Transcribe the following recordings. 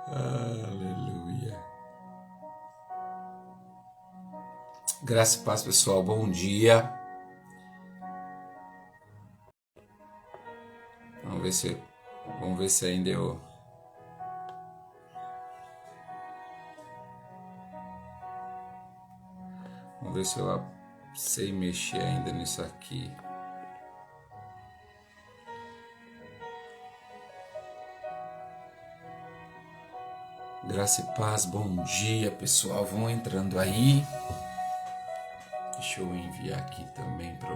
Aleluia. Graça e paz, pessoal. Bom dia. Vamos ver se ainda eu... Vamos ver se eu sei mexer ainda nisso aqui. Graça e paz, bom dia, pessoal. Vão entrando aí. Deixa eu enviar aqui também para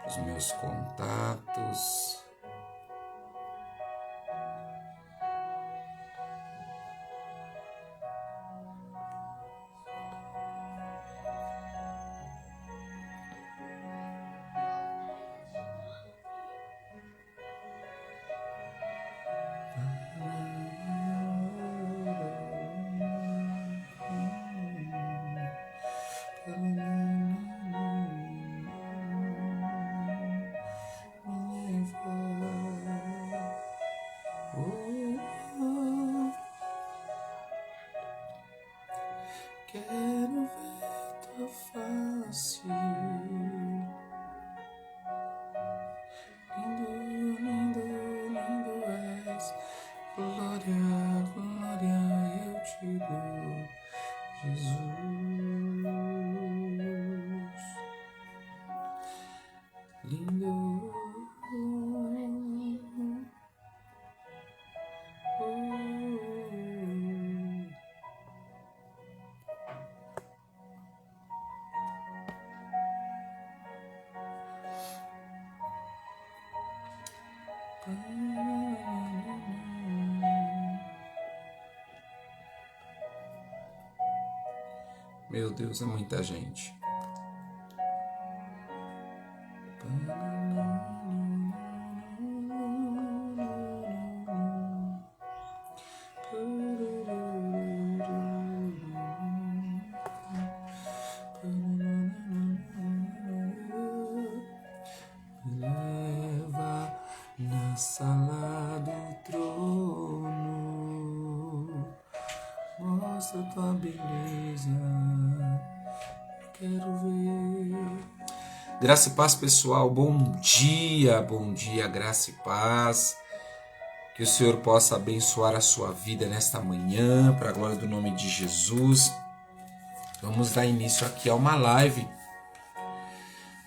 os meus contatos. Quero ver tua face, lindo, lindo, lindo és, glória, glória eu te dou, Jesus, lindo. Meu Deus, é muita gente. Leva na sala do trono, mostra tua beleza, quero ver. Graça e paz, pessoal, bom dia, graça e paz. Que o Senhor possa abençoar a sua vida nesta manhã, para a glória do nome de Jesus. Vamos dar início aqui a uma live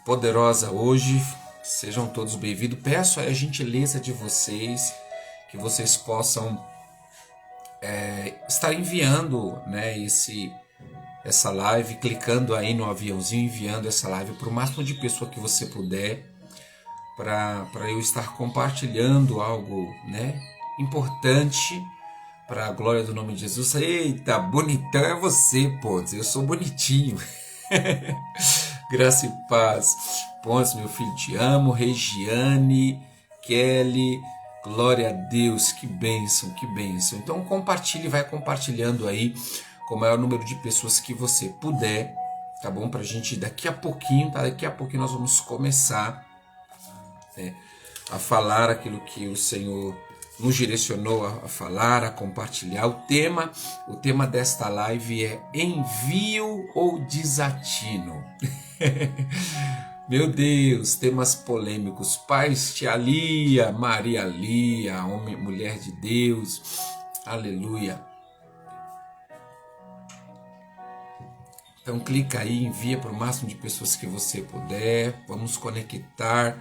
poderosa hoje. Sejam todos bem-vindos. Peço a gentileza de vocês, que vocês possam estar enviando, né, essa live, clicando aí no aviãozinho, enviando essa live para o máximo de pessoa que você puder, para eu estar compartilhando algo, né, importante para a glória do nome de Jesus. Eita, bonitão é você, Pontes, eu sou bonitinho. Graça e paz. Pontes, meu filho, te amo. Regiane, Kelly, glória a Deus, que bênção, que bênção. Então compartilhe, vai compartilhando aí com o maior número de pessoas que você puder, tá bom? Pra gente daqui a pouquinho, tá? Daqui a pouquinho nós vamos começar, né, a falar aquilo que o Senhor nos direcionou a falar, a compartilhar. O tema desta live é envio ou desatino. Meu Deus, temas polêmicos. Paz, tia Lia, Maria Lia, homem, mulher de Deus, aleluia. Então clica aí, envia para o máximo de pessoas que você puder. Vamos conectar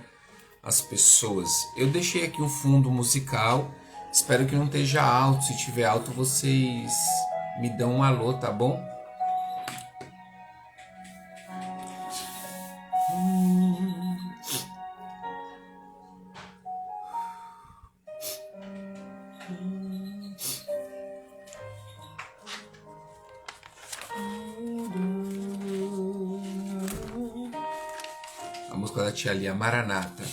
as pessoas. Eu deixei aqui um fundo musical. Espero que não esteja alto. Se tiver alto, vocês me dão um alô, tá bom? A música da tia Lia, Maranata.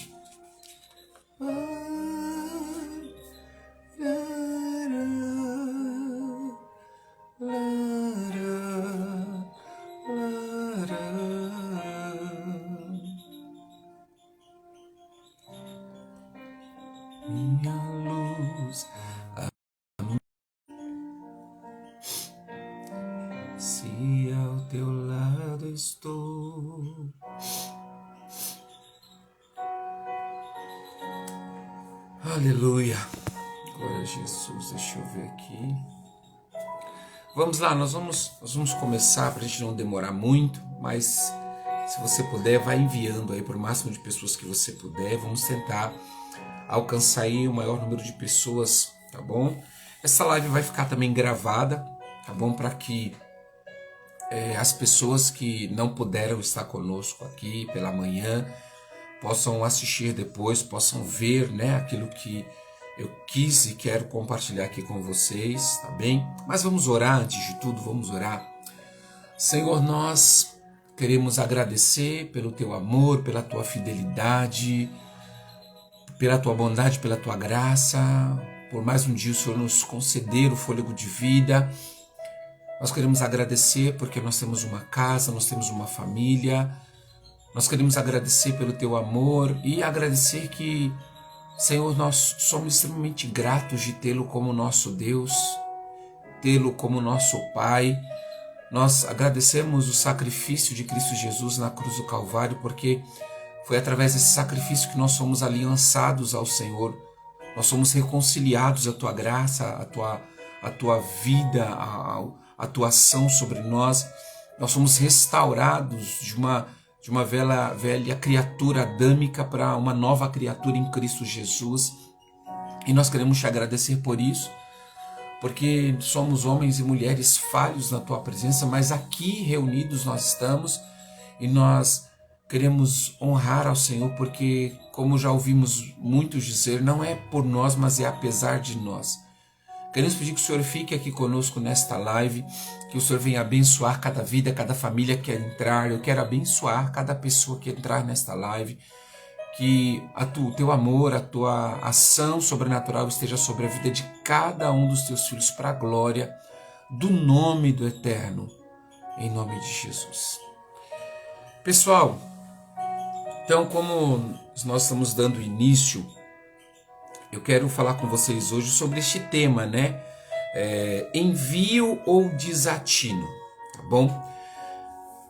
teu lado estou. Aleluia. Glória a Jesus. Deixa eu ver aqui. Vamos lá, nós vamos começar para a gente não demorar muito, mas se você puder, vai enviando aí para o máximo de pessoas que você puder. Vamos tentar alcançar aí o maior número de pessoas, tá bom? Essa live vai ficar também gravada, tá bom? Para que as pessoas que não puderam estar conosco aqui pela manhã possam assistir depois, possam ver, né, aquilo que eu quis e quero compartilhar aqui com vocês, tá bem? Mas vamos orar antes de tudo, vamos orar. Senhor, nós queremos agradecer pelo teu amor, pela tua fidelidade, pela tua bondade, pela tua graça, por mais um dia o Senhor nos conceder o fôlego de vida. Nós queremos agradecer porque nós temos uma casa, nós temos uma família. Nós queremos agradecer pelo teu amor e agradecer que, Senhor, nós somos extremamente gratos de tê-lo como nosso Deus, tê-lo como nosso Pai. Nós agradecemos o sacrifício de Cristo Jesus na cruz do Calvário, porque foi através desse sacrifício que nós somos aliançados ao Senhor. Nós somos reconciliados à tua graça, à tua vida, à tua ação sobre nós. Nós somos restaurados de uma velha criatura adâmica para uma nova criatura em Cristo Jesus. E nós queremos te agradecer por isso, porque somos homens e mulheres falhos na tua presença, mas aqui reunidos nós estamos e nós queremos honrar ao Senhor, porque, como já ouvimos muitos dizer, não é por nós, mas é apesar de nós. Queremos pedir que o Senhor fique aqui conosco nesta live, que o Senhor venha abençoar cada vida, cada família que entrar. Eu quero abençoar cada pessoa que entrar nesta live, que o teu amor, a tua ação sobrenatural esteja sobre a vida de cada um dos teus filhos, para a glória do nome do Eterno, em nome de Jesus. Pessoal, então, como nós estamos dando início, eu quero falar com vocês hoje sobre este tema, né? Envio ou desatino, tá bom?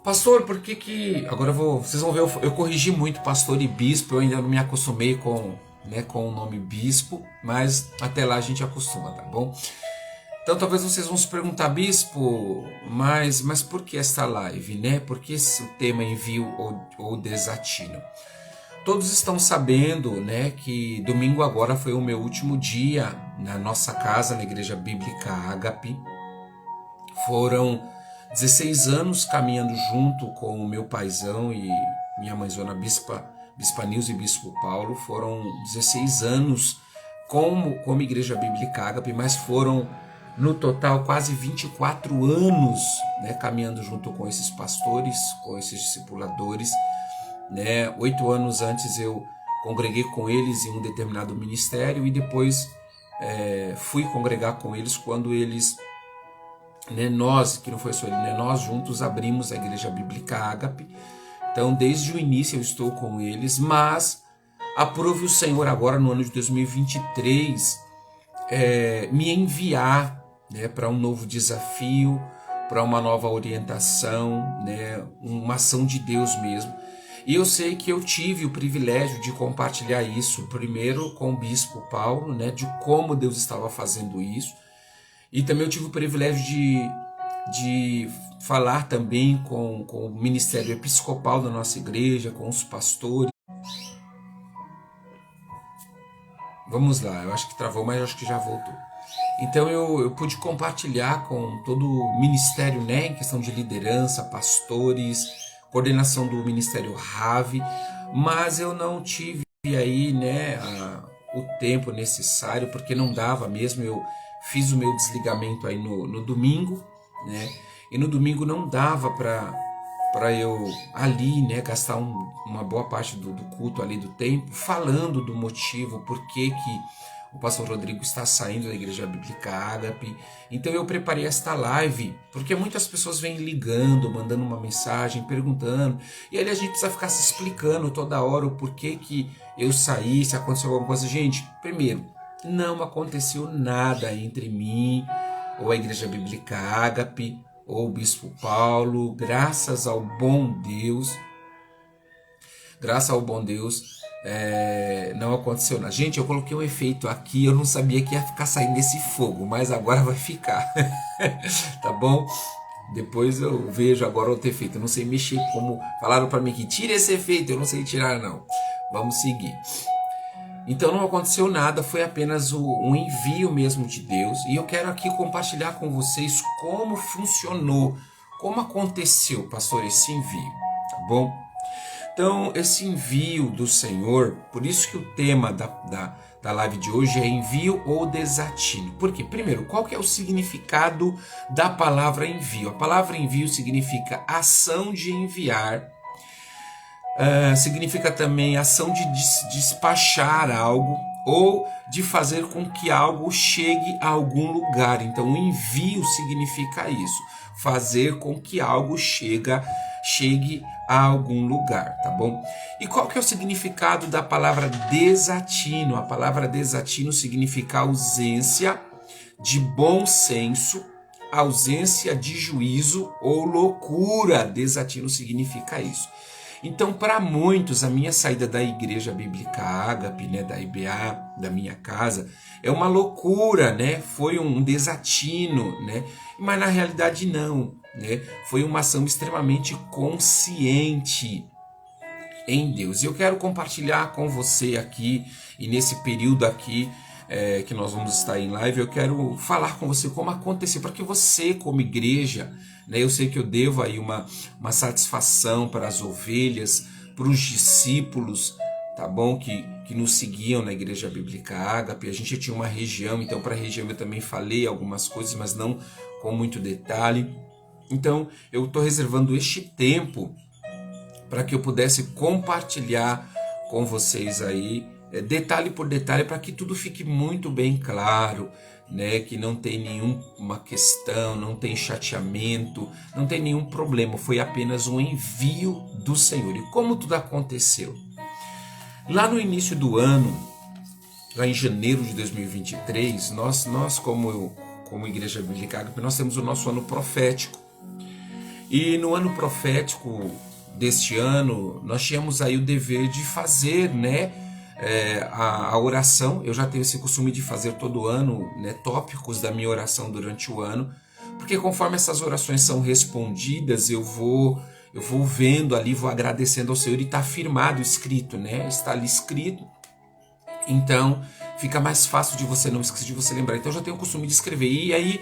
Pastor, por que... Agora vocês vão ver, eu corrigi muito pastor e bispo, eu ainda não me acostumei com o nome bispo, mas até lá a gente acostuma, tá bom? Então talvez vocês vão se perguntar, bispo, mas por que esta live, né? Por que o tema envio ou desatino? Todos estão sabendo, né, que domingo agora foi o meu último dia na nossa casa, na Igreja Bíblica Ágape. Foram 16 anos caminhando junto com o meu paizão e minha mãezona Bispa Nilza e Bispo Paulo. Foram 16 anos como Igreja Bíblica Ágape, mas foram no total quase 24 anos, né, caminhando junto com esses pastores, com esses discipuladores. 8 anos antes eu congreguei com eles em um determinado ministério e depois fui congregar com eles quando eles, nós, que não foi só ele, nós juntos abrimos a Igreja Bíblica Ágape. Então desde o início eu estou com eles, mas aprove o Senhor agora no ano de 2023 me enviar, para um novo desafio, para uma nova orientação, uma ação de Deus mesmo. E eu sei que eu tive o privilégio de compartilhar isso, primeiro com o Bispo Paulo, de como Deus estava fazendo isso. E também eu tive o privilégio de falar também com o ministério episcopal da nossa igreja, com os pastores. Vamos lá, eu acho que travou, mas eu acho que já voltou. Então eu pude compartilhar com todo o ministério, em questão de liderança, pastores, coordenação do Ministério Rave, mas eu não tive aí, o tempo necessário, porque não dava mesmo. Eu fiz o meu desligamento aí no domingo, e no domingo não dava para eu ali, gastar uma boa parte do culto ali do tempo falando do motivo, por que o pastor Rodrigo está saindo da Igreja Bíblica Ágape. Então eu preparei esta live, porque muitas pessoas vêm ligando, mandando uma mensagem, perguntando, e aí a gente precisa ficar se explicando toda hora o porquê que eu saí, se aconteceu alguma coisa. Gente, primeiro, não aconteceu nada entre mim ou a Igreja Bíblica Ágape ou o Bispo Paulo, graças ao bom Deus, não aconteceu nada. Gente, eu coloquei um efeito aqui, eu não sabia que ia ficar saindo esse fogo, mas agora vai ficar, tá bom? Depois eu vejo agora outro efeito, eu não sei mexer, como falaram para mim que tira esse efeito, eu não sei tirar não. Vamos seguir. Então não aconteceu nada, foi apenas um envio mesmo de Deus. E eu quero aqui compartilhar com vocês como funcionou, como aconteceu, pastor, esse envio, tá bom? Então, esse envio do Senhor, por isso que o tema da live de hoje é envio ou desatino. Por quê? Primeiro, qual que é o significado da palavra envio? A palavra envio significa ação de enviar, significa também ação de despachar algo ou de fazer com que algo chegue a algum lugar. Então, o envio significa isso, fazer com que algo chegue a algum lugar, tá bom? E qual que é o significado da palavra desatino? A palavra desatino significa ausência de bom senso, ausência de juízo ou loucura. Desatino significa isso. Então, para muitos, a minha saída da Igreja Bíblica Ágape, né, da IBA, da minha casa, é uma loucura, né? Foi um desatino, né? Mas na realidade não, né? Foi uma ação extremamente consciente em Deus. E eu quero compartilhar com você aqui, e nesse período aqui que nós vamos estar em live, eu quero falar com você como aconteceu, para que você, como igreja, né, eu sei que eu devo aí uma satisfação para as ovelhas, para os discípulos, tá bom? Que nos seguiam na Igreja Bíblica Ágape. A gente tinha uma região, então para a região eu também falei algumas coisas, mas não com muito detalhe. Então eu estou reservando este tempo para que eu pudesse compartilhar com vocês aí, detalhe por detalhe, para que tudo fique muito bem claro, né? Que não tem nenhuma questão, não tem chateamento, não tem nenhum problema. Foi apenas um envio do Senhor. E como tudo aconteceu? Lá no início do ano, lá em janeiro de 2023, nós como Igreja Bíblica Ágape, nós temos o nosso ano profético. E no ano profético deste ano, nós tínhamos aí o dever de fazer, né, a oração. Eu já tenho esse costume de fazer todo ano, né, tópicos da minha oração durante o ano, porque conforme essas orações são respondidas, eu vou vendo ali, vou agradecendo ao Senhor, e está firmado, escrito, né? Está ali escrito. Então fica mais fácil de você não esquecer, de você lembrar. Então eu já tenho o costume de escrever. E aí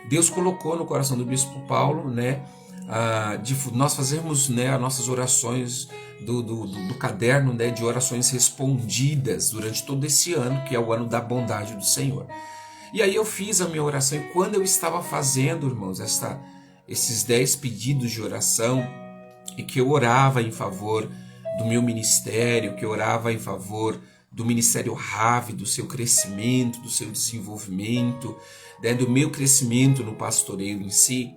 Deus colocou no coração do Bispo Paulo, né, de nós fazermos, né, as nossas orações do caderno, né, de orações respondidas durante todo esse ano, que é o ano da bondade do Senhor. E aí eu fiz a minha oração, e quando eu estava fazendo, irmãos, esses 10 pedidos de oração, e que eu orava em favor do meu ministério, que eu orava em favor do Ministério Rave, do seu crescimento, do seu desenvolvimento, né, do meu crescimento no pastoreio em si,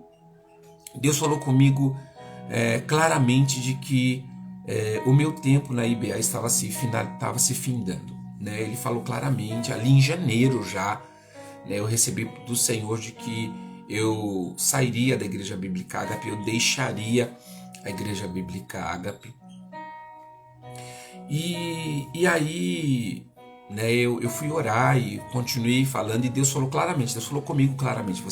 Deus falou comigo claramente de que o meu tempo na IBA estava se findando, né? Ele falou claramente, ali em janeiro já, né, eu recebi do Senhor de que eu sairia da Igreja Bíblica Ágape, eu deixaria a Igreja Bíblica Ágape. E aí, né, eu fui orar e continuei falando, e Deus falou comigo claramente,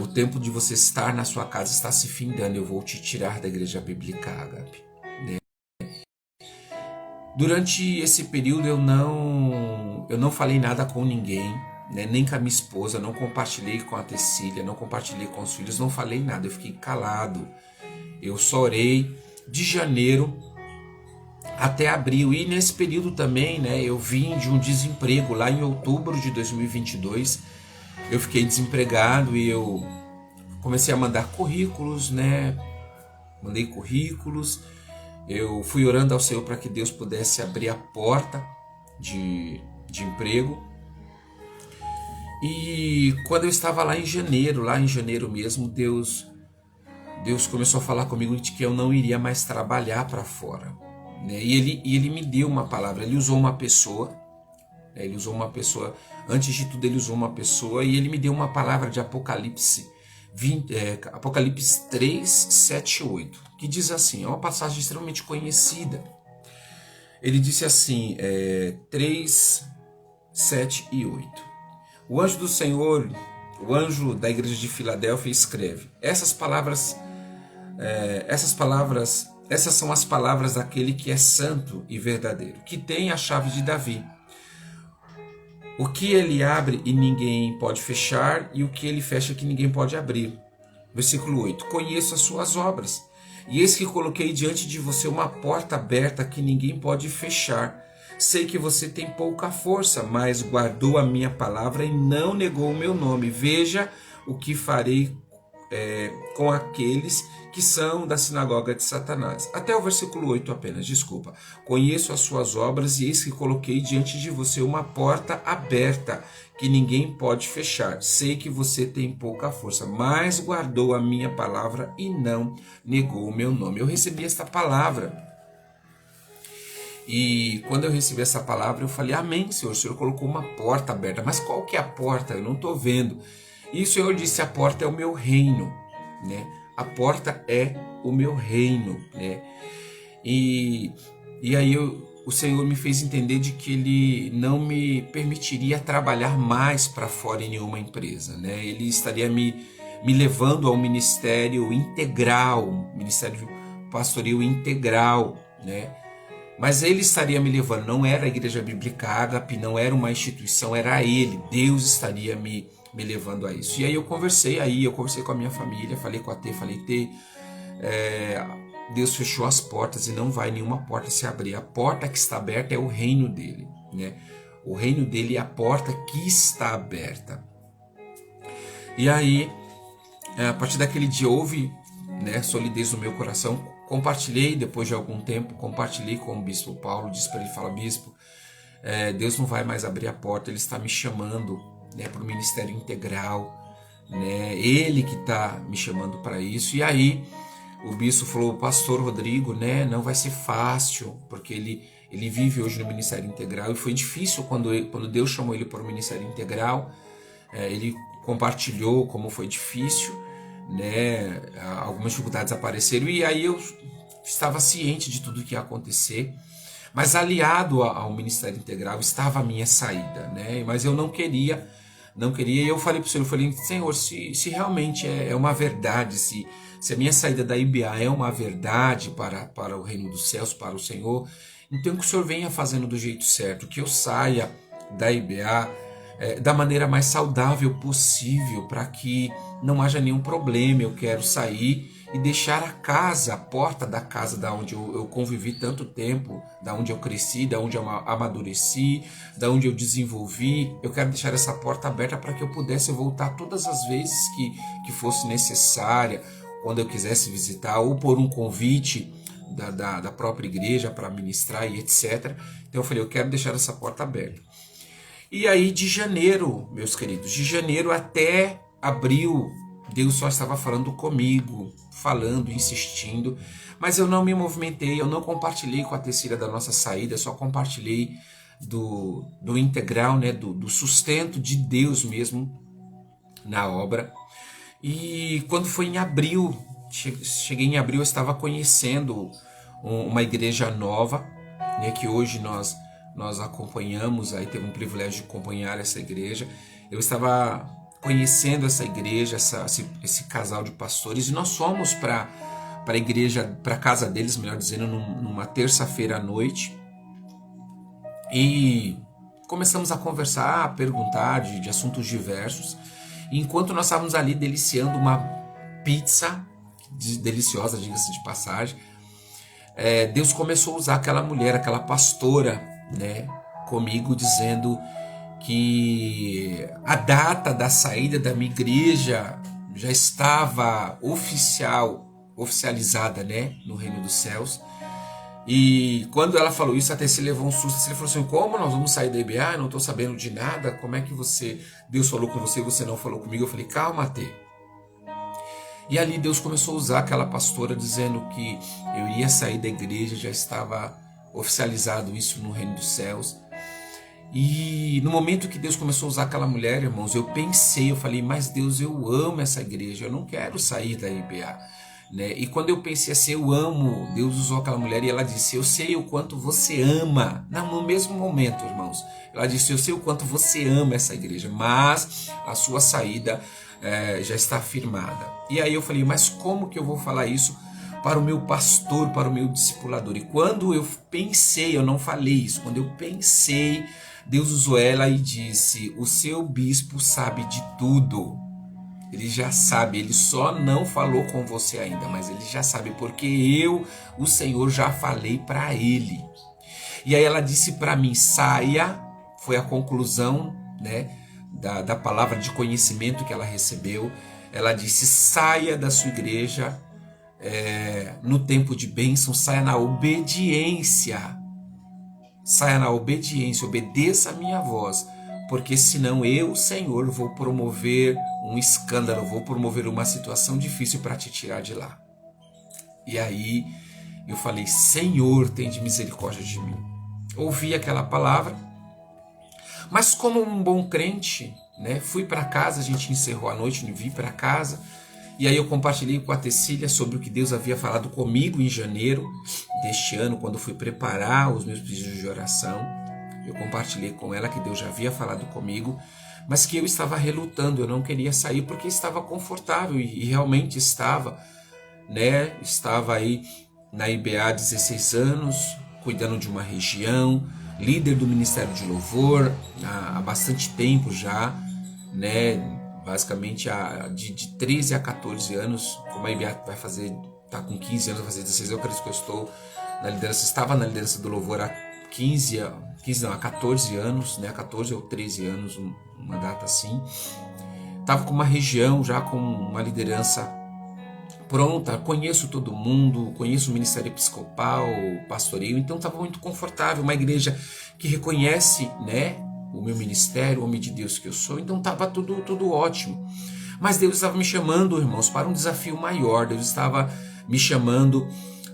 o tempo de você estar na sua casa está se findando, eu vou te tirar da Igreja Bíblica Ágape, né? Durante esse período eu não falei nada com ninguém, né, nem com a minha esposa, não compartilhei com a Tecília, não compartilhei com os filhos, não falei nada, eu fiquei calado. Eu só orei de janeiro até abril, e nesse período também, né, eu vim de um desemprego. Lá em outubro de 2022 eu fiquei desempregado e eu comecei a mandar currículos, né, mandei currículos, eu fui orando ao Senhor para que Deus pudesse abrir a porta de emprego. E quando eu estava lá em janeiro mesmo, Deus começou a falar comigo de que eu não iria mais trabalhar para fora, né? E ele me deu uma palavra, ele usou uma pessoa, antes de tudo ele usou uma pessoa, e ele me deu uma palavra de Apocalipse Apocalipse 3, 7 e 8, que diz assim, é uma passagem extremamente conhecida. Ele disse assim, 3, 7 e 8. O anjo do Senhor, o anjo da igreja de Filadélfia escreve, essas são as palavras daquele que é santo e verdadeiro, que tem a chave de Davi. O que ele abre e ninguém pode fechar, e o que ele fecha que ninguém pode abrir. Versículo 8. Conheço as suas obras, e eis que coloquei diante de você uma porta aberta que ninguém pode fechar. Sei que você tem pouca força, mas guardou a minha palavra e não negou o meu nome. Veja o que farei com aqueles que são da sinagoga de Satanás. Até o versículo 8 apenas, desculpa. Conheço as suas obras e eis que coloquei diante de você uma porta aberta que ninguém pode fechar. Sei que você tem pouca força, mas guardou a minha palavra e não negou o meu nome. Eu recebi esta palavra. E quando eu recebi essa palavra, eu falei, amém, Senhor. O Senhor colocou uma porta aberta. Mas qual que é a porta? Eu não estou vendo. E o Senhor disse, a porta é o meu reino, né? A porta é o meu reino, né? E aí o Senhor me fez entender de que Ele não me permitiria trabalhar mais para fora em nenhuma empresa, né? Ele estaria me levando ao ministério integral, ministério pastoril integral, né? Mas Ele estaria me levando, não era a Igreja Bíblica Ágape, não era uma instituição, era Ele, Deus estaria me levando a isso. E aí eu conversei com a minha família, falei com a T, Deus fechou as portas e não vai nenhuma porta se abrir. A porta que está aberta é o reino dele, né? O reino dele é a porta que está aberta. E aí, a partir daquele dia houve, né, solidez no meu coração. Compartilhei, depois de algum tempo, compartilhei com o bispo Paulo, disse para ele, fala, bispo, Deus não vai mais abrir a porta, Ele está me chamando, né, para o ministério integral, né? Ele que está me chamando para isso. E aí o bispo falou, pastor Rodrigo, né, não vai ser fácil, porque ele vive hoje no ministério integral, e foi difícil quando Deus chamou ele para o ministério integral. Ele compartilhou como foi difícil, né? Algumas dificuldades apareceram, e aí eu estava ciente de tudo que ia acontecer. Mas aliado ao ministério integral estava a minha saída, né? Mas eu não queria, e eu falei para o Senhor, Senhor, se realmente é uma verdade, se a minha saída da IBA é uma verdade para o reino dos céus, para o Senhor, então que o Senhor venha fazendo do jeito certo, que eu saia da IBA da maneira mais saudável possível, para que não haja nenhum problema. Eu quero sair e deixar a porta da casa da onde eu convivi tanto tempo, da onde eu cresci, da onde eu amadureci, da onde eu desenvolvi. Eu quero deixar essa porta aberta para que eu pudesse voltar todas as vezes que fosse necessária, quando eu quisesse visitar, ou por um convite da própria igreja para ministrar e etc. Então eu falei, eu quero deixar essa porta aberta. E aí de janeiro, meus queridos, de janeiro até abril, Deus só estava falando comigo, falando, insistindo, mas eu não me movimentei, eu não compartilhei com a Tecília da nossa saída, só compartilhei do integral, né, do sustento de Deus mesmo na obra. E quando foi em abril, cheguei em abril, eu estava conhecendo uma igreja nova, né, que hoje nós acompanhamos, aí teve um privilégio de acompanhar essa igreja. Eu estava conhecendo essa igreja, esse casal de pastores, e nós fomos para a igreja, para a casa deles, melhor dizendo, numa terça-feira à noite, e começamos a conversar, a perguntar de assuntos diversos. E enquanto nós estávamos ali deliciando uma pizza deliciosa, diga-se de passagem, Deus começou a usar aquela mulher, aquela pastora, né, comigo, dizendo que a data da saída da minha igreja já estava oficializada, né, no reino dos céus. E quando ela falou isso, até se levou um susto. Ele falou assim, como nós vamos sair da IBA? Eu não estou sabendo de nada. Como é que Deus falou com você e você não falou comigo? Eu falei, calma, Tê. E ali Deus começou a usar aquela pastora, dizendo que eu iria sair da igreja, já estava oficializado isso no reino dos céus. E no momento que Deus começou a usar aquela mulher, irmãos, eu falei, mas Deus, eu amo essa igreja, eu não quero sair da IBA, né? E quando eu pensei assim, eu amo, Deus usou aquela mulher e ela disse, eu sei o quanto você ama. No mesmo momento, irmãos, ela disse, eu sei o quanto você ama essa igreja, mas a sua saída já está firmada. E aí eu falei, mas como que eu vou falar isso para o meu pastor, para o meu discipulador? E quando eu pensei, eu não falei isso, quando eu pensei, Deus usou ela e disse, o seu bispo sabe de tudo. Ele já sabe, ele só não falou com você ainda, mas ele já sabe, porque eu, o Senhor, já falei para ele. E aí ela disse para mim, saia, foi a conclusão, né, da palavra de conhecimento que ela recebeu. Ela disse, saia da sua igreja no tempo de bênção, saia na obediência. Saia na obediência, obedeça a minha voz, porque senão eu, Senhor, vou promover um escândalo, vou promover uma situação difícil para te tirar de lá. E aí eu falei, Senhor, tem de misericórdia de mim. Ouvi aquela palavra, mas como um bom crente, né, fui para casa, a gente encerrou a noite, vim para casa. E aí eu compartilhei com a Tecília sobre o que Deus havia falado comigo em janeiro deste ano, quando fui preparar os meus pedidos de oração. Eu compartilhei com ela que Deus já havia falado comigo, mas que eu estava relutando, eu não queria sair porque estava confortável, e realmente estava, né? Estava aí na IBA há 16 anos, cuidando de uma região, líder do Ministério de Louvor há bastante tempo já, né? Basicamente de 13 a 14 anos, como a IBA está com 15 anos, vai fazer 16, eu acredito que eu estou na liderança, estava na liderança do Louvor há 14 anos, né, 14 ou 13 anos, uma data assim. Estava com uma região já com uma liderança pronta, conheço todo mundo, conheço o Ministério Episcopal, o pastoreio, então estava muito confortável, uma igreja que reconhece, né, o meu ministério, o homem de Deus que eu sou, então estava tudo ótimo. Mas Deus estava me chamando, irmãos, para um desafio maior. Deus estava me chamando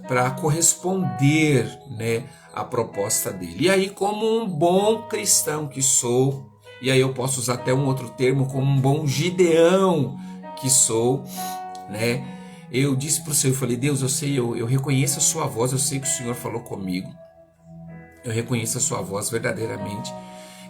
para corresponder, né, à proposta dele. E aí, como um bom cristão que sou, e aí eu posso usar até um outro termo, como um bom Gideão que sou, né, eu disse para o Senhor, eu falei, Deus, eu reconheço a sua voz, eu sei que o Senhor falou comigo, eu reconheço a sua voz verdadeiramente.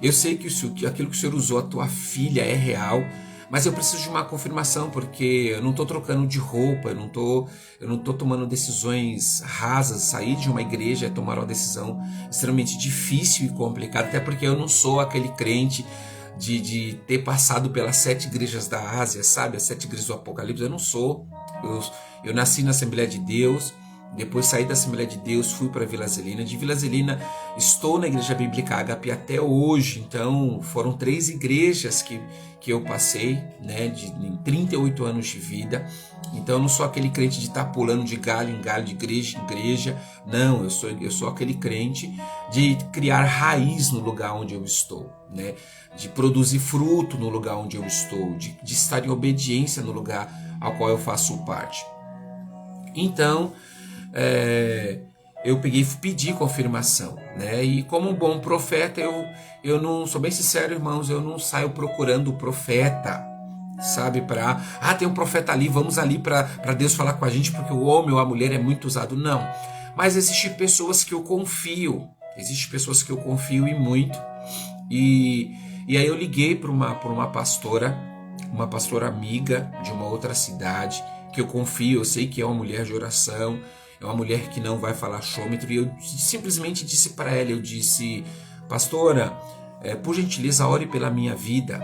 Eu sei que aquilo que o Senhor usou a tua filha é real, mas eu preciso de uma confirmação, porque eu não estou trocando de roupa, eu não tô tomando decisões rasas. Sair de uma igreja é tomar uma decisão extremamente difícil e complicada, até porque eu não sou aquele crente de ter passado pelas 7 igrejas da Ásia, sabe? As 7 igrejas do Apocalipse, eu não sou. Eu nasci na Assembleia de Deus. Depois saí da Assembleia de Deus, fui para Vila Zelina. De Vila Zelina estou na Igreja Bíblica Ágape até hoje. Então foram 3 igrejas que eu passei, né, em 38 anos de vida. Então eu não sou aquele crente de estar pulando de galho em galho, de igreja em igreja. Não, eu sou aquele crente de criar raiz no lugar onde eu estou, né, de produzir fruto no lugar onde eu estou, de estar em obediência no lugar ao qual eu faço parte. Então eu pedi confirmação, né? E como um bom profeta, eu não, sou bem sincero, irmãos, eu não saio procurando o profeta, sabe? Tem um profeta ali, vamos ali para Deus falar com a gente, porque o homem ou a mulher é muito usado. Não, mas existem pessoas que eu confio, e muito. E aí eu liguei para uma pastora amiga de uma outra cidade, que eu confio, eu sei que é uma mulher de oração, é uma mulher que não vai falar achômetro, e eu simplesmente disse para ela, eu disse, pastora, por gentileza, ore pela minha vida.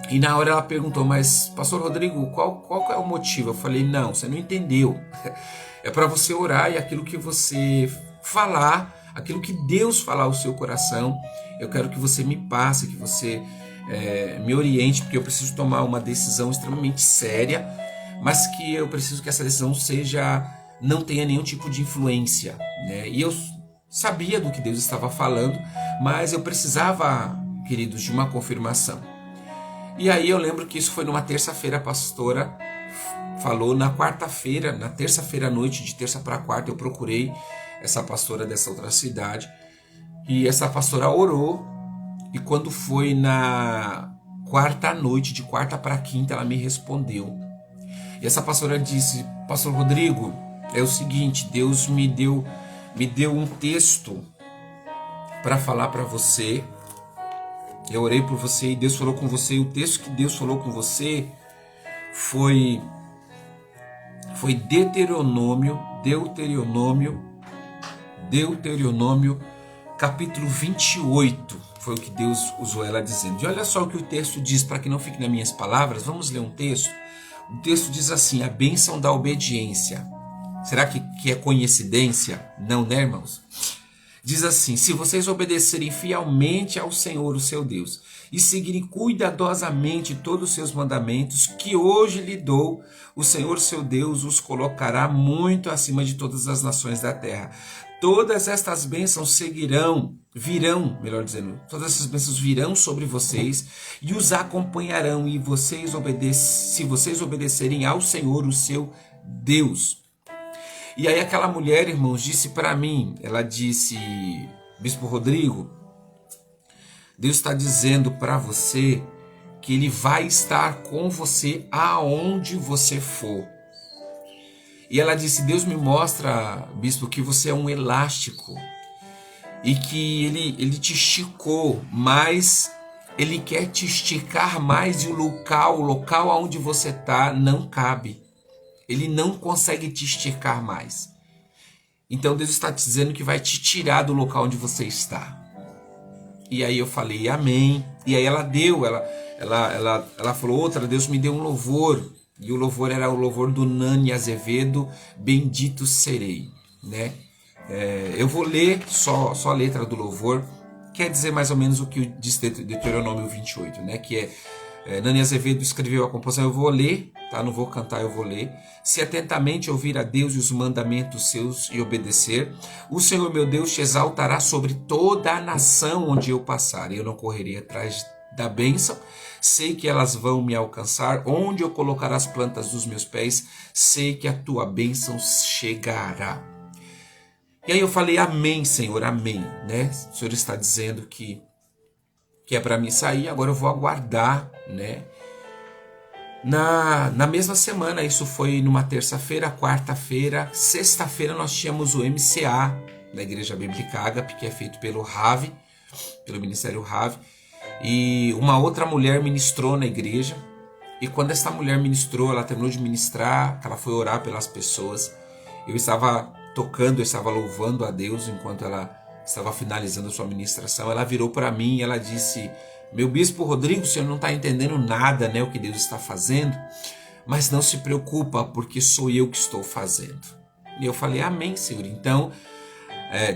E na hora ela perguntou, mas pastor Rodrigo, qual é o motivo? Eu falei, não, você não entendeu. É para você orar, e aquilo que você falar, aquilo que Deus falar ao seu coração, eu quero que você me passe, que você me oriente, porque eu preciso tomar uma decisão extremamente séria, mas que eu preciso que essa decisão não tenha nenhum tipo de influência, né? E eu sabia do que Deus estava falando, mas eu precisava, queridos, de uma confirmação. E aí eu lembro que isso foi numa terça-feira, a pastora falou na quarta-feira, na terça-feira à noite, de terça para quarta, eu procurei essa pastora dessa outra cidade, e essa pastora orou, E quando foi na quarta noite, de quarta para quinta, ela me respondeu. E essa pastora disse: Pastor Rodrigo, é o seguinte, Deus me deu um texto para falar para você. Eu orei por você e Deus falou com você. E o texto que Deus falou com você foi Deuteronômio, capítulo 28. Foi o que Deus usou ela dizendo. E olha só o que o texto diz, para que não fique nas minhas palavras. Vamos ler um texto. O texto diz assim: a bênção da obediência. Será que é coincidência? Não, né, irmãos? Diz assim: se vocês obedecerem fielmente ao Senhor, o seu Deus, e seguirem cuidadosamente todos os seus mandamentos, que hoje lhe dou, o Senhor, seu Deus, os colocará muito acima de todas as nações da terra. Todas estas bênçãos virão, todas essas bênçãos virão sobre vocês e os acompanharão, e se vocês obedecerem ao Senhor, o seu Deus. E aí aquela mulher, irmãos, disse para mim, ela disse: Bispo Rodrigo, Deus está dizendo para você que Ele vai estar com você aonde você for. E ela disse: Deus me mostra, Bispo, que você é um elástico e que Ele te esticou, mas Ele quer te esticar mais, e o local onde você está não cabe. Ele não consegue te esticar mais. Então Deus está te dizendo que vai te tirar do local onde você está. E aí eu falei amém. E aí ela falou outra, Deus me deu um louvor. E o louvor era o louvor do Nani Azevedo, Bendito Serei, né? Eu vou ler só a letra do louvor. Quer dizer mais ou menos o que diz Deuteronômio 28, né? Que Nani Azevedo escreveu a composição. Eu vou ler, tá? Não vou cantar, eu vou ler. Se atentamente ouvir a Deus e os mandamentos seus e obedecer, o Senhor meu Deus te exaltará sobre toda a nação onde eu passar. Eu não correrei atrás da bênção, sei que elas vão me alcançar. Onde eu colocar as plantas dos meus pés, sei que a tua bênção chegará. E aí eu falei amém, Senhor, amém, né? O Senhor está dizendo que é para mim sair, agora eu vou aguardar, né? Na mesma semana, isso foi numa terça-feira, quarta-feira, sexta-feira nós tínhamos o MCA da Igreja Bíblica Ágape, que é feito pelo RAV, pelo Ministério RAV, e uma outra mulher ministrou na igreja. E quando essa mulher ministrou, ela terminou de ministrar, ela foi orar pelas pessoas, eu estava tocando, eu estava louvando a Deus enquanto ela estava finalizando a sua ministração. Ela virou para mim e ela disse: meu bispo Rodrigo, o senhor não está entendendo nada, né, o que Deus está fazendo, mas não se preocupa, porque sou eu que estou fazendo. E eu falei amém, Senhor. Então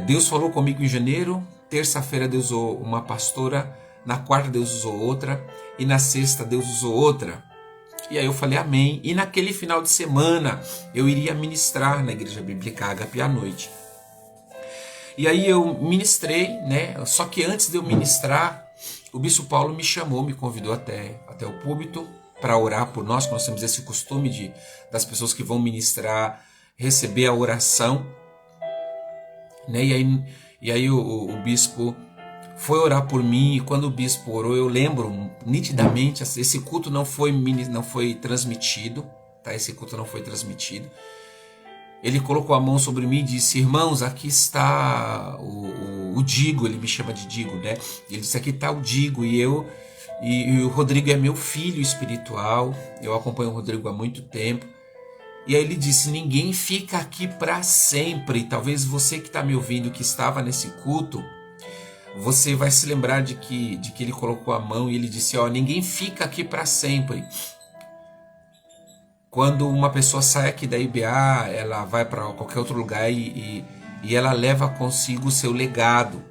Deus falou comigo em janeiro, terça-feira Deus usou uma pastora, na quarta Deus usou outra, e na sexta Deus usou outra. E aí eu falei amém. E naquele final de semana eu iria ministrar na Igreja Bíblica Ágape à noite. E aí eu ministrei, né? Só que antes de eu ministrar, o Bispo Paulo me chamou, me convidou até o púlpito para orar por nós. Nós temos esse costume das pessoas que vão ministrar receber a oração, né? E aí o bispo foi orar por mim, e quando o bispo orou, eu lembro nitidamente, esse culto não foi transmitido, tá? Esse culto não foi transmitido. Ele colocou a mão sobre mim e disse: irmãos, aqui está o Digo. Ele me chama de Digo, né? Ele disse: aqui está o Digo, e o Rodrigo é meu filho espiritual, eu acompanho o Rodrigo há muito tempo. E aí ele disse: ninguém fica aqui para sempre. Talvez você que está me ouvindo, que estava nesse culto, você vai se lembrar de que ele colocou a mão e ele disse: ninguém fica aqui para sempre. Quando uma pessoa sai aqui da IBA, ela vai para qualquer outro lugar e ela leva consigo o seu legado.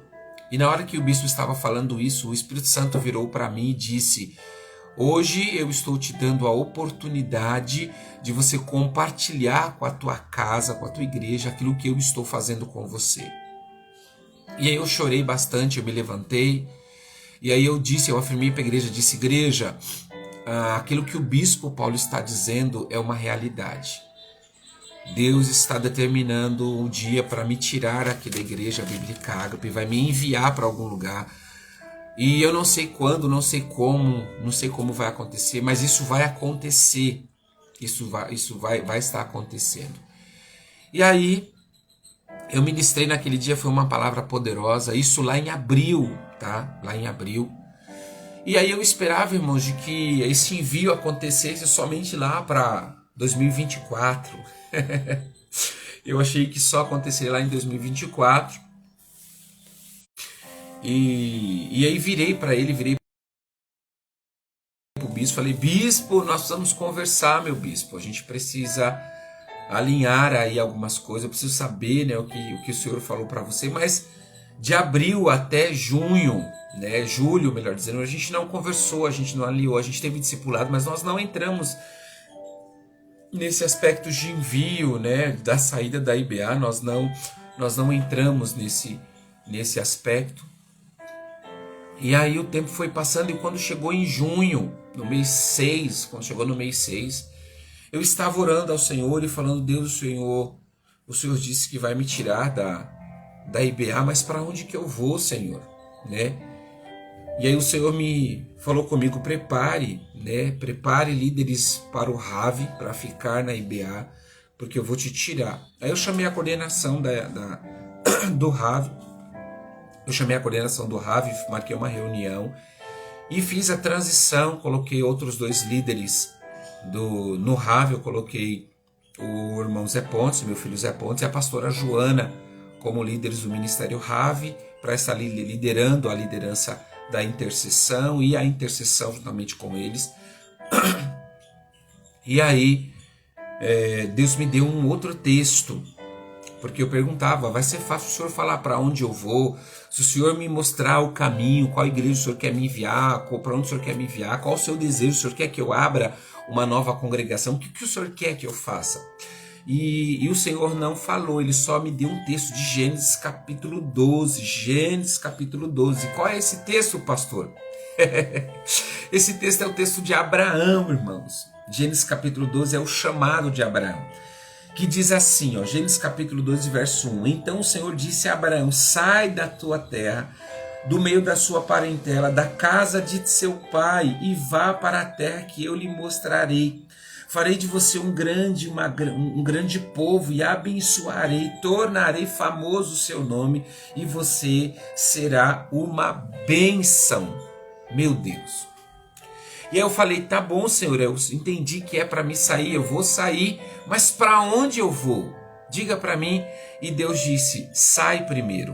E na hora que o bispo estava falando isso, o Espírito Santo virou para mim e disse: hoje eu estou te dando a oportunidade de você compartilhar com a tua casa, com a tua igreja, aquilo que eu estou fazendo com você. E aí eu chorei bastante, eu me levantei, e aí eu afirmei para a igreja, disse: igreja, aquilo que o bispo Paulo está dizendo é uma realidade. Deus está determinando um dia para me tirar aqui da Igreja Bíblica Ágape, vai me enviar para algum lugar. E eu não sei quando, não sei como vai acontecer, mas isso vai acontecer. Isso vai estar acontecendo. E aí, eu ministrei naquele dia, foi uma palavra poderosa, isso lá em abril, tá? Lá em abril. E aí eu esperava, irmãos, de que esse envio acontecesse somente lá para 2024. Eu achei que só aconteceria lá em 2024. E aí virei para ele, virei para o bispo, falei: bispo, nós precisamos conversar, meu bispo. A gente precisa alinhar aí algumas coisas. Eu preciso saber, né, o que o senhor falou para você. Mas de abril até junho, né, julho, melhor dizendo, a gente não conversou, a gente não alinhou, a gente teve discipulado, mas nós não entramos nesse aspecto de envio, né, da saída da IBA. Nós não entramos nesse aspecto. E aí o tempo foi passando, e quando chegou em junho, no mês 6, quando chegou no mês 6, eu estava orando ao Senhor e falando: Deus, o Senhor disse que vai me tirar da IBA, mas para onde que eu vou, Senhor? Né? E aí o Senhor me falou comigo: prepare, né? Prepare líderes para o RAV, para ficar na IBA, porque eu vou te tirar. Aí eu chamei a coordenação do RAV. Eu chamei a coordenação do RAV, marquei uma reunião e fiz a transição. Coloquei outros 2 líderes no RAV. Eu coloquei o irmão Zé Pontes, meu filho Zé Pontes, e a pastora Joana como líderes do Ministério RAV, para estar liderando a liderança da intercessão e a intercessão juntamente com eles. E aí Deus me deu um outro texto, porque eu perguntava: vai ser fácil o senhor falar para onde eu vou? Se o senhor me mostrar o caminho, qual igreja o senhor quer me enviar, para onde o senhor quer me enviar, qual o seu desejo, o senhor quer que eu abra uma nova congregação, o que o senhor quer que eu faça? E o Senhor não falou, ele só me deu um texto de Gênesis capítulo 12. Gênesis capítulo 12. Qual é esse texto, pastor? Esse texto é o texto de Abraão, irmãos. Gênesis capítulo 12 é o chamado de Abraão, que diz assim, ó, Gênesis capítulo 12, verso 1. Então o Senhor disse a Abraão: sai da tua terra, do meio da sua parentela, da casa de seu pai, e vá para a terra que eu lhe mostrarei. Farei de você um grande povo, e abençoarei, tornarei famoso o seu nome, e você será uma bênção. Meu Deus. E aí eu falei: tá bom, Senhor, eu entendi que é para me sair, eu vou sair, mas para onde eu vou? Diga para mim. E Deus disse: sai primeiro,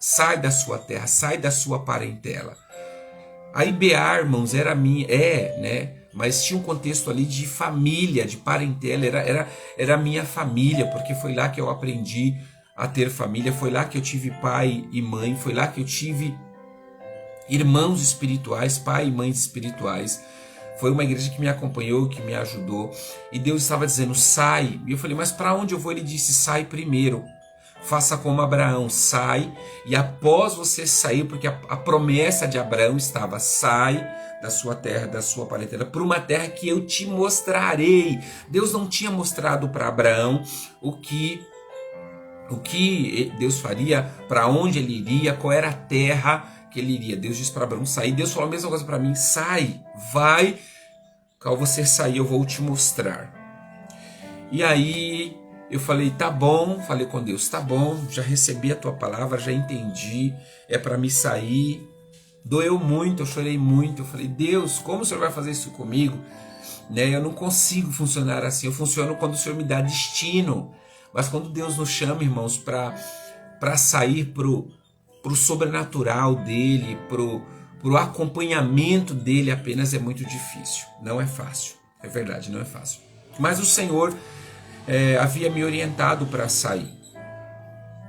sai da sua terra, sai da sua parentela. A IBA, irmãos, era minha, né? Mas tinha um contexto ali de família, de parentela, era minha família, porque foi lá que eu aprendi a ter família, foi lá que eu tive pai e mãe, foi lá que eu tive irmãos espirituais, pai e mães espirituais. Foi uma igreja que me acompanhou, que me ajudou. E Deus estava dizendo: sai. E eu falei: mas para onde eu vou? Ele disse: sai primeiro. Faça como Abraão, sai. E após você sair, porque a promessa de Abraão estava: sai da sua terra, da sua parentela, para uma terra que eu te mostrarei. Deus não tinha mostrado para Abraão o que Deus faria, para onde ele iria, qual era a terra que ele iria. Deus disse para Abraão sair. Deus falou a mesma coisa para mim: sai, vai, quando você sair eu vou te mostrar. E aí eu falei: tá bom, falei com Deus: tá bom, já recebi a tua palavra, já entendi, é para me sair. Doeu muito, eu chorei muito, eu falei: Deus, como o Senhor vai fazer isso comigo? Né? Eu não consigo funcionar assim, eu funciono quando o Senhor me dá destino, mas quando Deus nos chama, irmãos, para sair pro sobrenatural dele, pro acompanhamento dele apenas, é muito difícil. Não é fácil, é verdade, não é fácil. Mas o Senhor havia me orientado para sair,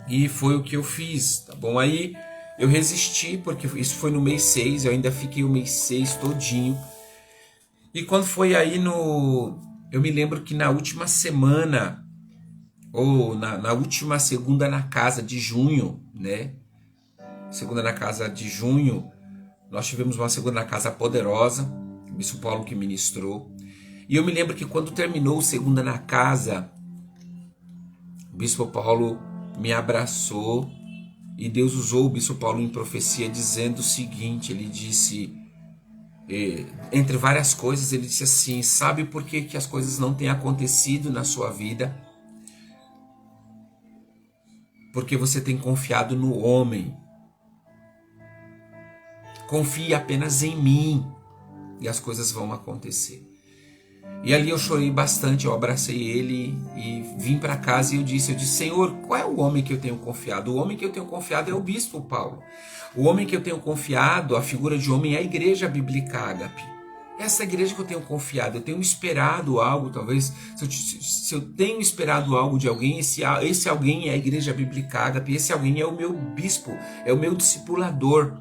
e foi o que eu fiz, tá bom? Aí eu resisti, porque isso foi no mês 6, eu ainda fiquei o mês 6 todinho. E quando foi aí eu me lembro que na última semana, ou na última segunda na casa de junho, né? Segunda na casa de junho, nós tivemos uma segunda na casa poderosa, o bispo Paulo que ministrou. E eu me lembro que quando terminou segunda na casa, o bispo Paulo me abraçou E Deus usou o bispo Paulo em profecia dizendo o seguinte, ele disse, entre várias coisas, ele disse assim, sabe por que as coisas não têm acontecido na sua vida? Porque você tem confiado no homem. Confie apenas em mim e as coisas vão acontecer. E ali eu chorei bastante, eu abracei ele e vim para casa e eu disse, Senhor, qual é o homem que eu tenho confiado? O homem que eu tenho confiado é o bispo Paulo. O homem que eu tenho confiado, a figura de homem, é a igreja bíblica Ágape. Essa igreja que eu tenho confiado, eu tenho esperado algo, talvez, se eu tenho esperado algo de alguém, esse alguém é a igreja bíblica Ágape, esse alguém é o meu bispo, é o meu discipulador.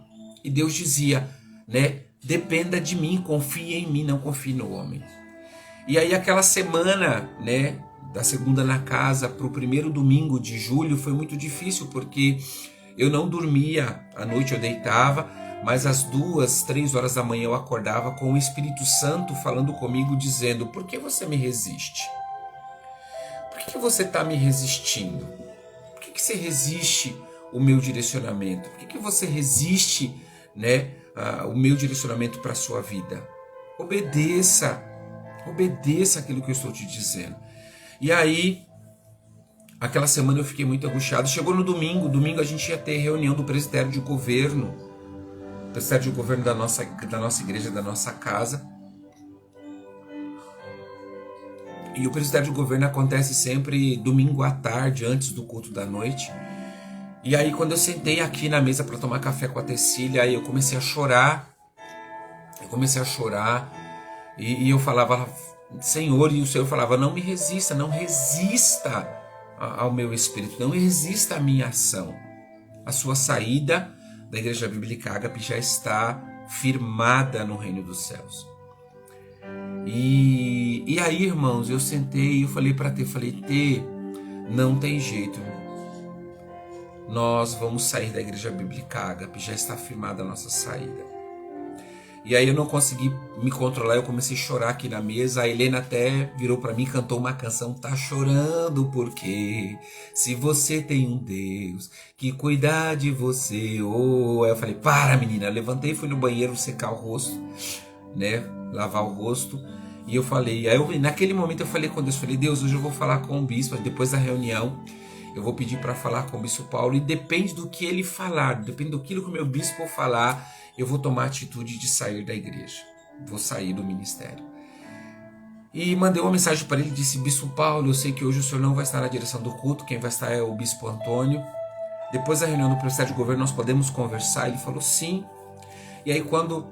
E Deus dizia, né, dependa de mim, confie em mim, não confie no homem. E aí aquela semana, né, da segunda na casa para o primeiro domingo de julho foi muito difícil, porque eu não dormia, à noite eu deitava, mas às 2, 3 horas da manhã eu acordava com o Espírito Santo falando comigo, dizendo, por que você me resiste? Por que você está me resistindo? Por que você resiste o meu direcionamento? Por que você resiste, né, o meu direcionamento para a sua vida? Obedeça aquilo que eu estou te dizendo. E aí, aquela semana eu fiquei muito angustiado. Chegou no domingo a gente ia ter reunião do presbitério de governo. Presbitério de governo da nossa igreja, da nossa casa. E o presbitério de governo acontece sempre domingo à tarde, antes do culto da noite. E aí quando eu sentei aqui na mesa para tomar café com a Tecília, aí eu comecei a chorar. E eu falava, Senhor, e o Senhor falava, não me resista, não resista ao meu espírito, não resista à minha ação. A sua saída da Igreja Bíblica Ágape já está firmada no reino dos céus. E aí, irmãos, eu sentei e eu falei para Tê, não tem jeito. Nós vamos sair da Igreja Bíblica Ágape, já está firmada a nossa saída. E aí eu não consegui me controlar, eu comecei a chorar aqui na mesa. A Helena até virou para mim, cantou uma canção, tá chorando porque se você tem um Deus que cuidar de você. Oh, aí eu falei, para menina, eu levantei, fui no banheiro secar o rosto, né, lavar o rosto. E eu falei, naquele momento eu falei com Deus, Deus, hoje eu vou falar com o bispo, depois da reunião eu vou pedir para falar com o bispo Paulo e depende do que ele falar, depende do que o meu bispo falar, eu vou tomar a atitude de sair da igreja, vou sair do ministério. E mandei uma mensagem para ele, disse, bispo Paulo, eu sei que hoje o senhor não vai estar na direção do culto, quem vai estar é o bispo Antônio. Depois da reunião do presbitério de governo nós podemos conversar? Ele falou sim. E aí quando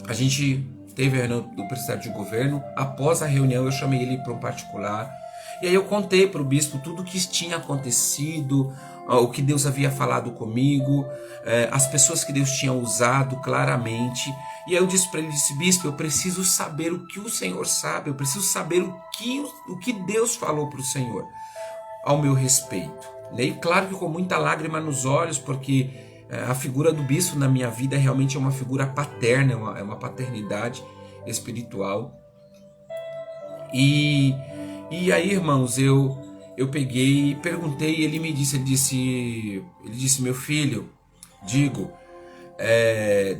a gente teve a reunião do presbitério de governo, após a reunião eu chamei ele para um particular. E aí eu contei para o bispo tudo o que tinha acontecido, o que Deus havia falado comigo, as pessoas que Deus tinha usado claramente. E aí eu disse para ele, bispo, eu preciso saber o que o Senhor sabe, eu preciso saber o que Deus falou para o Senhor ao meu respeito. E claro que com muita lágrima nos olhos, porque a figura do bispo na minha vida realmente é uma figura paterna, é uma paternidade espiritual. E aí, irmãos, eu peguei e perguntei, e ele disse, meu filho,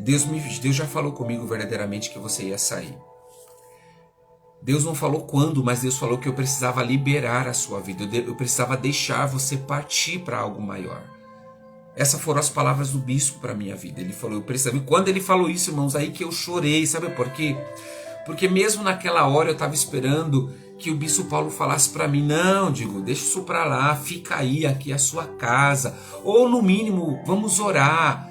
Deus já falou comigo verdadeiramente que você ia sair. Deus não falou quando, mas Deus falou que eu precisava liberar a sua vida, eu precisava deixar você partir para algo maior. Essas foram as palavras do bispo para a minha vida. Ele falou, eu precisava. E quando ele falou isso, irmãos, aí que eu chorei, sabe por quê? Porque mesmo naquela hora eu estava esperando que o bispo Paulo falasse para mim, não, deixa isso para lá, fica aí, aqui é a sua casa, ou no mínimo, vamos orar,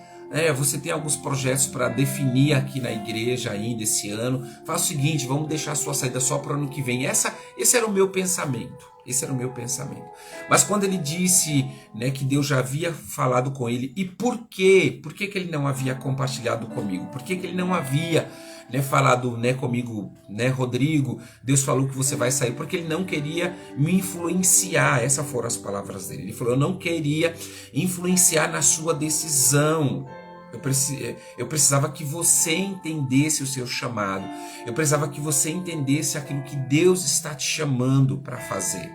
você tem alguns projetos para definir aqui na igreja ainda esse ano, faz o seguinte, vamos deixar a sua saída só para o ano que vem. Esse era o meu pensamento, mas quando ele disse, né, que Deus já havia falado com ele, e por quê? Por que ele não havia compartilhado comigo? Por que ele não havia falado, comigo, Rodrigo, Deus falou que você vai sair, porque ele não queria me influenciar. Essas foram as palavras dele. Ele falou, eu não queria influenciar na sua decisão. Eu precisava que você entendesse o seu chamado. Eu precisava que você entendesse aquilo que Deus está te chamando para fazer,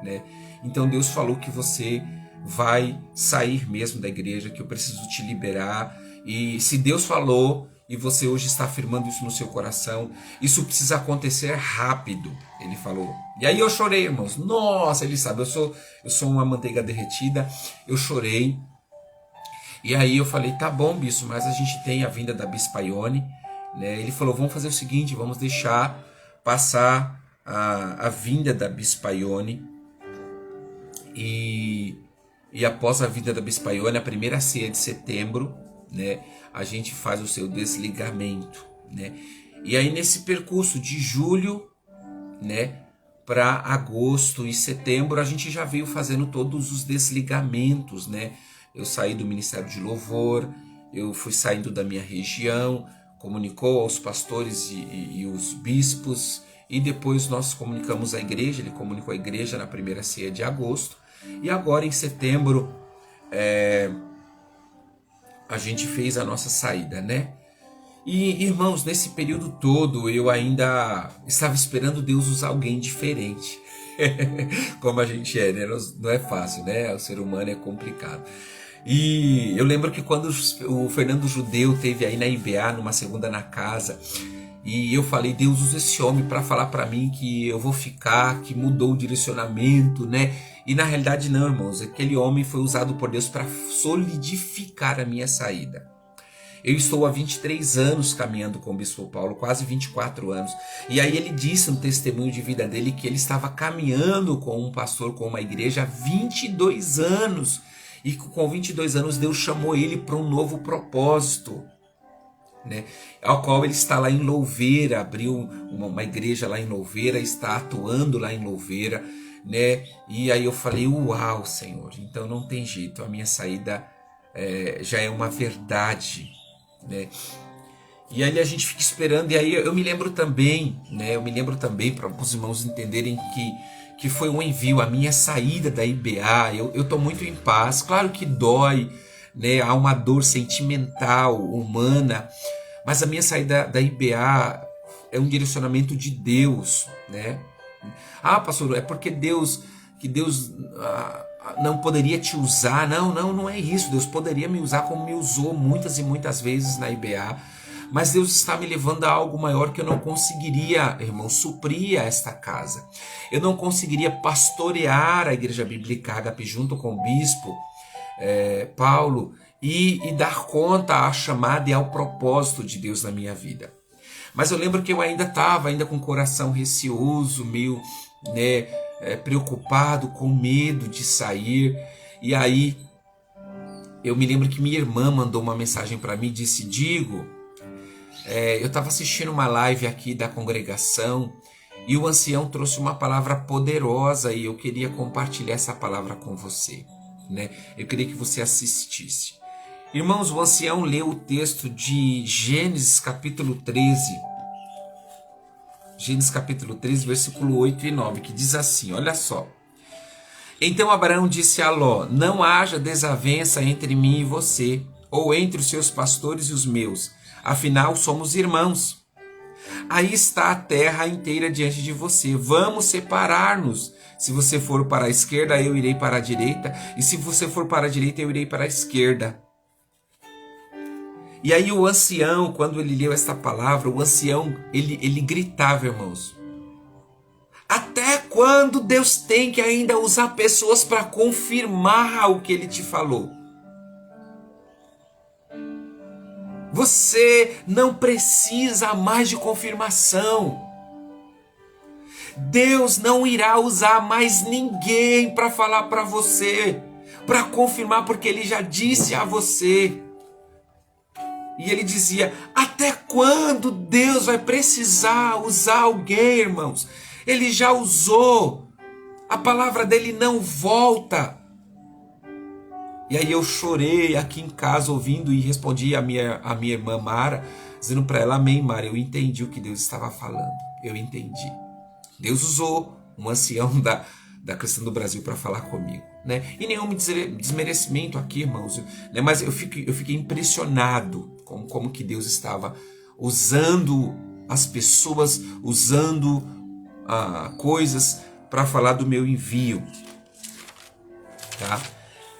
né? Então Deus falou que você vai sair mesmo da igreja, que eu preciso te liberar. E se Deus falou e você hoje está afirmando isso no seu coração, isso precisa acontecer rápido, ele falou. E aí eu chorei, irmãos. Nossa, ele sabe, eu sou uma manteiga derretida, eu chorei. E aí eu falei, tá bom, bispo, mas a gente tem a vinda da Bispa Ione, né? Ele falou, vamos fazer o seguinte, vamos deixar passar a vinda da Bispa Ione, e após a vinda da Bispa Ione, a primeira ceia de setembro, né, a gente faz o seu desligamento, né? E aí nesse percurso de julho, né, para agosto e setembro, a gente já veio fazendo todos os desligamentos, né? Eu saí do Ministério de Louvor, eu fui saindo da minha região, comunicou aos pastores e os bispos, e depois nós comunicamos a igreja, ele comunicou a igreja na primeira ceia de agosto, e agora em setembro a gente fez a nossa saída, né? E irmãos, nesse período todo eu ainda estava esperando Deus usar alguém diferente. Como a gente é, né? Não é fácil, né? O ser humano é complicado. E eu lembro que quando o Fernando Judeu teve aí na IBA, numa segunda na casa, e eu falei, Deus usa esse homem para falar para mim que eu vou ficar, que mudou o direcionamento, né? E na realidade não, irmãos, aquele homem foi usado por Deus para solidificar a minha saída. Eu estou há 23 anos caminhando com o Bispo Paulo, quase 24 anos. E aí ele disse no testemunho de vida dele que ele estava caminhando com um pastor, com uma igreja há 22 anos. E com 22 anos Deus chamou ele para um novo propósito, né? Ao qual ele está lá em Louveira, abriu uma igreja lá em Louveira, está atuando lá em Louveira, né? E aí eu falei, uau, Senhor, então não tem jeito, a minha saída já é uma verdade, né? E aí a gente fica esperando, e aí eu me lembro também, né? Para os irmãos entenderem que foi um envio, a minha saída da IBA, eu estou muito em paz, claro que dói, né? Há uma dor sentimental, humana, mas a minha saída da IBA é um direcionamento de Deus, né? Ah, pastor, é porque Deus não poderia te usar. Não é isso. Deus poderia me usar como me usou muitas e muitas vezes na IBA, mas Deus está me levando a algo maior que eu não conseguiria, irmão, suprir a esta casa. Eu não conseguiria pastorear a Igreja Bíblica Ágape junto com o bispo Paulo e dar conta à chamada e ao propósito de Deus na minha vida. Mas eu lembro que eu ainda estava com o coração receoso, meio, né, preocupado, com medo de sair. E aí eu me lembro que minha irmã mandou uma mensagem para mim e disse, Digo, eu estava assistindo uma live aqui da congregação e o ancião trouxe uma palavra poderosa e eu queria compartilhar essa palavra com você, né? Eu queria que você assistisse. Irmãos, o ancião leu o texto de Gênesis capítulo 13. Gênesis capítulo 13, versículo 8 e 9, que diz assim, olha só. Então Abraão disse a Ló, não haja desavença entre mim e você, ou entre os seus pastores e os meus, afinal somos irmãos. Aí está a terra inteira diante de você, vamos separar-nos. Se você for para a esquerda, eu irei para a direita, e se você for para a direita, eu irei para a esquerda. E aí o ancião, quando ele leu esta palavra, o ancião, ele gritava, irmãos. Até quando Deus tem que ainda usar pessoas para confirmar o que ele te falou? Você não precisa mais de confirmação. Deus não irá usar mais ninguém para falar para você, para confirmar, porque ele já disse a você. E ele dizia, até quando Deus vai precisar usar alguém, irmãos? Ele já usou, a palavra dele não volta. E aí eu chorei aqui em casa ouvindo e respondi a minha irmã Mara, dizendo para ela, amém, Mara, eu entendi o que Deus estava falando, eu entendi. Deus usou um ancião da Cristã do Brasil para falar comigo, né? E nenhum desmerecimento aqui, irmãos, né? Mas eu fiquei impressionado com como que Deus estava usando as pessoas, usando coisas para falar do meu envio, tá?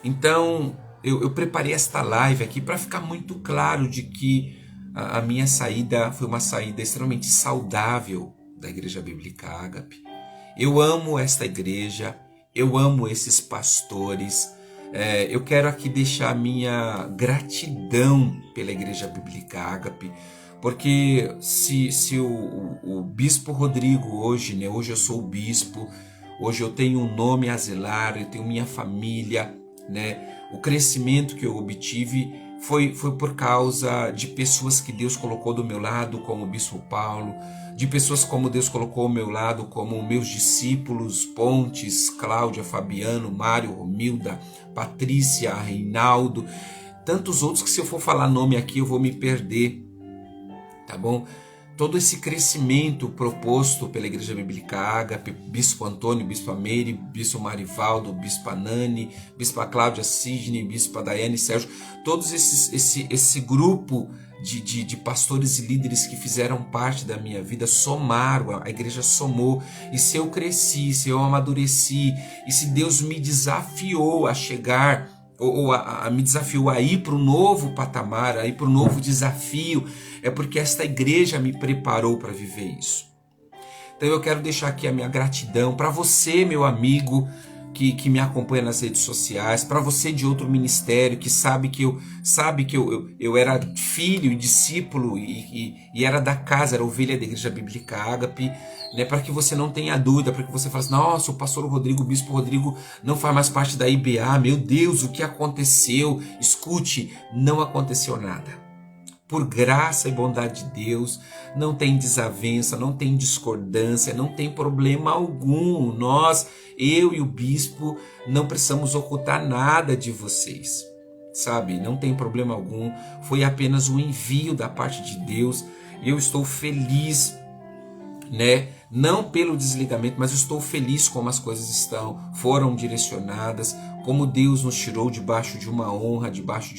Então, eu preparei esta live aqui para ficar muito claro de que a minha saída foi uma saída extremamente saudável da Igreja Bíblica Ágape. Eu amo esta igreja, eu amo esses pastores. Eu quero aqui deixar a minha gratidão pela Igreja Bíblica Ágape, porque se o Bispo Rodrigo hoje, né, hoje eu sou o bispo, hoje eu tenho um nome a zelar, eu tenho minha família, né, o crescimento que eu obtive foi por causa de pessoas que Deus colocou do meu lado, como o Bispo Paulo, de pessoas como Deus colocou ao meu lado, como meus discípulos, Pontes, Cláudia, Fabiano, Mário, Romilda, Patrícia, Reinaldo, tantos outros que se eu for falar nome aqui eu vou me perder, tá bom? Todo esse crescimento proposto pela Igreja Bíblica Ágape, Bispo Antônio, Bispo Meire, Bispo Marivaldo, Bispo Nani, Bispo Cláudia Sidney, Bispo Daiane Sérgio, todos esse grupo de pastores e líderes que fizeram parte da minha vida somaram, a igreja somou. E se eu cresci, se eu amadureci, e se Deus me desafiou a chegar, ou me desafiou a ir para o novo patamar, a ir para o novo desafio, é porque esta igreja me preparou para viver isso. Então eu quero deixar aqui a minha gratidão para você, meu amigo, que me acompanha nas redes sociais, para você de outro ministério, que sabe que eu era filho e discípulo e era da casa, era ovelha da Igreja Bíblica Ágape, né, para que você não tenha dúvida, para que você fale assim, nossa, o pastor Rodrigo, o bispo Rodrigo não faz mais parte da IBA, meu Deus, o que aconteceu? Escute, não aconteceu nada. Por graça e bondade de Deus, não tem desavença, não tem discordância, não tem problema algum. Nós, eu e o bispo, não precisamos ocultar nada de vocês, sabe? Não tem problema algum, foi apenas um envio da parte de Deus. Eu estou feliz, né? Não pelo desligamento, mas estou feliz como as coisas foram direcionadas, como Deus nos tirou debaixo de uma honra, debaixo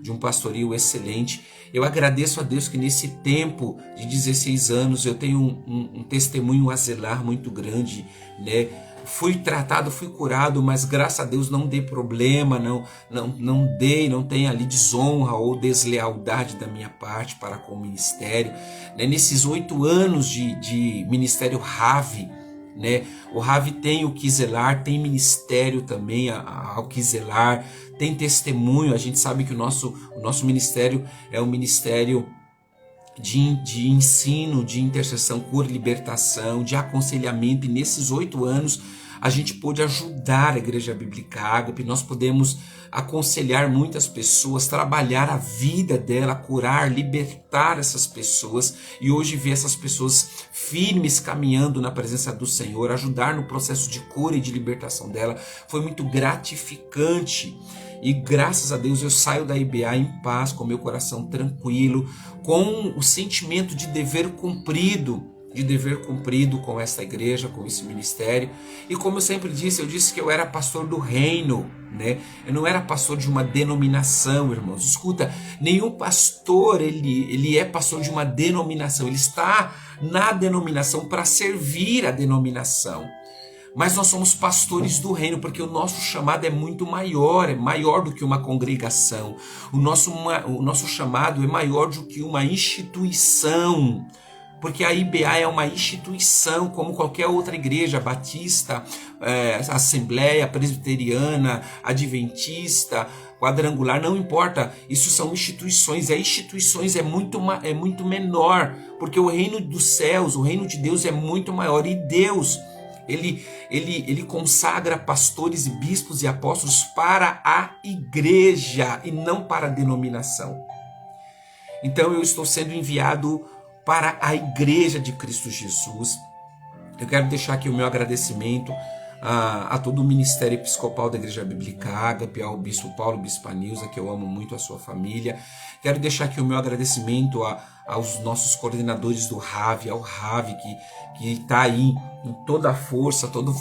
de um pastorio excelente. Eu agradeço a Deus que nesse tempo de 16 anos eu tenho um testemunho a zelar muito grande, né? Fui tratado, fui curado, mas graças a Deus não dei problema, não tem ali desonra ou deslealdade da minha parte para com o ministério. Nesses 8 anos de ministério RAV, né? O RAV tem o que zelar, tem ministério também ao que zelar, tem testemunho. A gente sabe que o nosso ministério é um ministério de ensino, de intercessão, cura, libertação, de aconselhamento, e nesses 8 anos a gente pôde ajudar a Igreja Bíblica Ágape, nós podemos aconselhar muitas pessoas, trabalhar a vida dela, curar, libertar essas pessoas, e hoje ver essas pessoas firmes caminhando na presença do Senhor, ajudar no processo de cura e de libertação dela, foi muito gratificante. E graças a Deus eu saio da IBA em paz, com meu coração tranquilo, com o sentimento de dever cumprido com esta igreja, com esse ministério. E como eu sempre disse, eu disse que eu era pastor do reino, né? Eu não era pastor de uma denominação, irmãos. Escuta, nenhum pastor ele é pastor de uma denominação, ele está na denominação para servir a denominação. Mas nós somos pastores do reino, porque o nosso chamado é muito maior, é maior do que uma congregação. O nosso chamado é maior do que uma instituição, porque a IBA é uma instituição como qualquer outra igreja, batista, assembleia, presbiteriana, adventista, quadrangular, não importa, isso são instituições, e as instituições é muito menor, porque o reino dos céus, o reino de Deus é muito maior, e Deus Ele consagra pastores e bispos e apóstolos para a igreja e não para a denominação. Então eu estou sendo enviado para a igreja de Cristo Jesus. Eu quero deixar aqui o meu agradecimento a todo o Ministério Episcopal da Igreja Bíblica Ágape, ao Bispo Paulo, Bispa Nilza, que eu amo muito, a sua família. Quero deixar aqui o meu agradecimento aos nossos coordenadores do RAV, ao RAV que está aí em toda a força, todo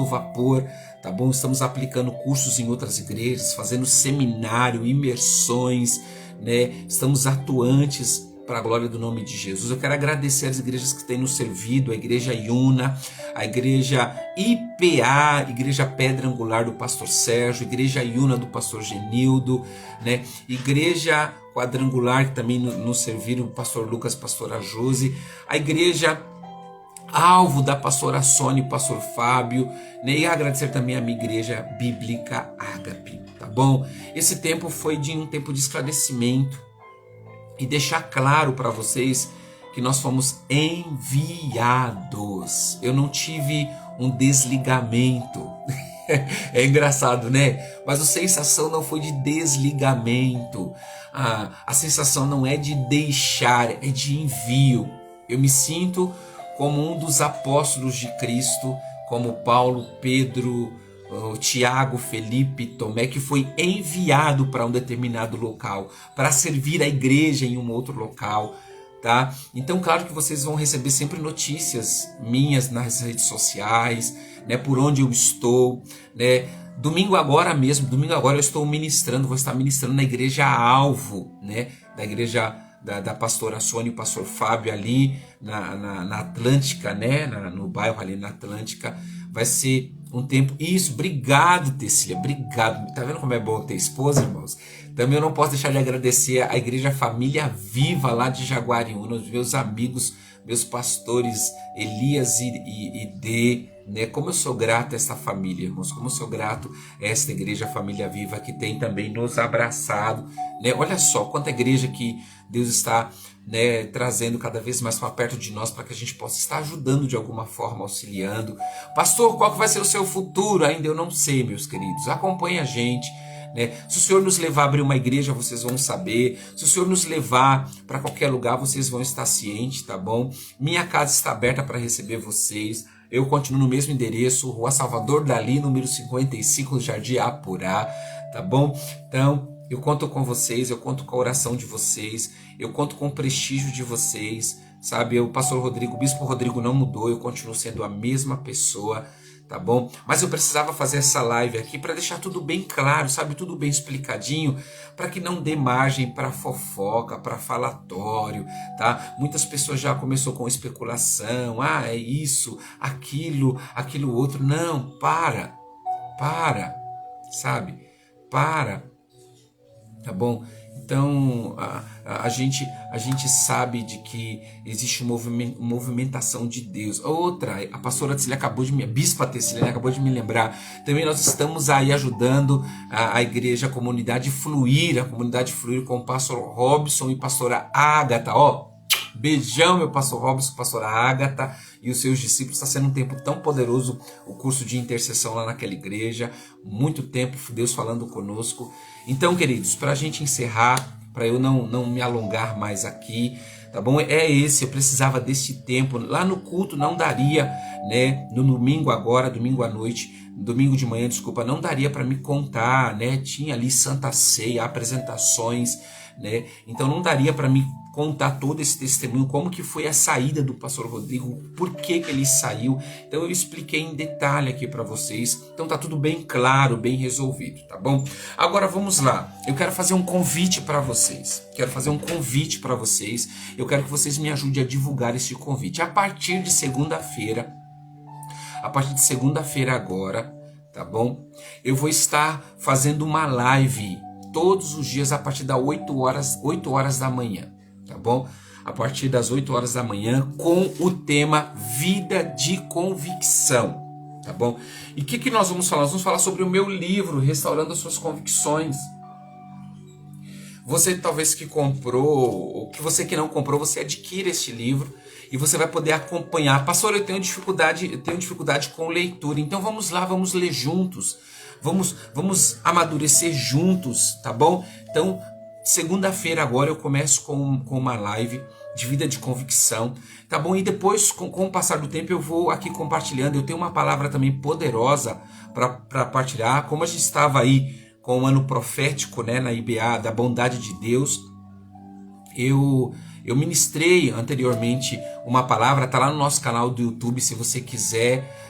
vapor, tá bom? Estamos aplicando cursos em outras igrejas, fazendo seminário, imersões, né? Estamos atuantes para a glória do nome de Jesus. Eu quero agradecer as igrejas que têm nos servido, a Igreja Iuna, a Igreja IPA, Igreja Pedra Angular do pastor Sérgio, Igreja Iuna do pastor Genildo, né? Igreja Quadrangular, que também nos serviram, o pastor Lucas, pastora Josi, a Igreja Alvo da pastora Sônia e pastor Fábio, né? E agradecer também a minha Igreja Bíblica Ágape, tá bom? Esse tempo foi de um tempo de esclarecimento e deixar claro para vocês que nós fomos enviados. Eu não tive um desligamento. É engraçado, né? Mas a sensação não foi de desligamento. A sensação não é de deixar, é de envio. Eu me sinto como um dos apóstolos de Cristo, como Paulo, Pedro, Tiago, Felipe, Tomé, que foi enviado para um determinado local, para servir a igreja em um outro local, tá? Então, claro que vocês vão receber sempre notícias minhas nas redes sociais, né? Por onde eu estou, né? Domingo agora eu estou ministrando, vou estar ministrando na Igreja Alvo, né? Da igreja da pastora Sônia e o pastor Fábio ali na Atlântica, né? No bairro ali na Atlântica. Vai ser um tempo... Isso, obrigado, Tecília, obrigado. Tá vendo como é bom ter esposa, irmãos? Também eu não posso deixar de agradecer a Igreja Família Viva lá de Jaguariúna, os meus amigos, meus pastores Elias e Dê, né? Como eu sou grato a essa família, irmãos, como eu sou grato a esta Igreja Família Viva que tem também nos abraçado, né? Olha só quanta igreja que Deus está, né, trazendo cada vez mais para perto de nós, para que a gente possa estar ajudando de alguma forma, auxiliando. Pastor, qual que vai ser o seu futuro? Ainda eu não sei, meus queridos. Acompanhe a gente, né? Se o Senhor nos levar a abrir uma igreja, vocês vão saber. Se o Senhor nos levar para qualquer lugar, vocês vão estar cientes, tá bom? Minha casa está aberta para receber vocês. Eu continuo no mesmo endereço, Rua Salvador Dali, número 55, no Jardim Apurá, tá bom? Então, eu conto com vocês, eu conto com a oração de vocês, eu conto com o prestígio de vocês, sabe? O pastor Rodrigo, o bispo Rodrigo não mudou, eu continuo sendo a mesma pessoa, tá bom? Mas eu precisava fazer essa live aqui para deixar tudo bem claro, sabe? Tudo bem explicadinho, para que não dê margem para fofoca, para falatório, tá? Muitas pessoas já começou com especulação, é isso, aquilo outro. Não, para, sabe? Tá bom? Então a gente sabe de que existe uma movimentação de Deus. Outra, a pastora Tecília a bispa Tecília acabou de me lembrar. Também nós estamos aí ajudando a igreja, a comunidade fluir com o pastor Robson e pastora Ágata. Beijão, meu pastor Robson, pastora Ágata e os seus discípulos. Está sendo um tempo tão poderoso o curso de intercessão lá naquela igreja. Muito tempo Deus falando conosco. Então, queridos, para a gente encerrar, para eu não me alongar mais aqui, tá bom? Eu precisava desse tempo. Lá no culto não daria, né? No domingo de manhã, não daria para me contar, né? Tinha ali Santa Ceia, apresentações, né? Então não daria para me contar todo esse testemunho, como que foi a saída do pastor Rodrigo, por que ele saiu. Então eu expliquei em detalhe aqui para vocês. Então tá tudo bem claro, bem resolvido, tá bom? Agora vamos lá. Eu quero fazer um convite para vocês. Eu quero que vocês me ajudem a divulgar esse convite. A partir de segunda-feira agora, tá bom? Eu vou estar fazendo uma live todos os dias a partir das 8 horas da manhã. Tá bom? A partir das 8 horas da manhã, com o tema Vida de Convicção, tá bom? E o que nós vamos falar? Nós vamos falar sobre o meu livro, Restaurando as Suas Convicções. Você talvez que comprou, ou que você que não comprou, você adquire este livro e você vai poder acompanhar. Pastor, eu tenho dificuldade com leitura, então vamos lá, vamos ler juntos, vamos amadurecer juntos, tá bom? Então, segunda-feira agora eu começo com uma live de vida de convicção, tá bom? E depois, com o passar do tempo, eu vou aqui compartilhando. Eu tenho uma palavra também poderosa para partilhar. Como a gente estava aí com o ano profético, né, na IBA, da bondade de Deus, eu ministrei anteriormente uma palavra, tá lá no nosso canal do YouTube, se você quiser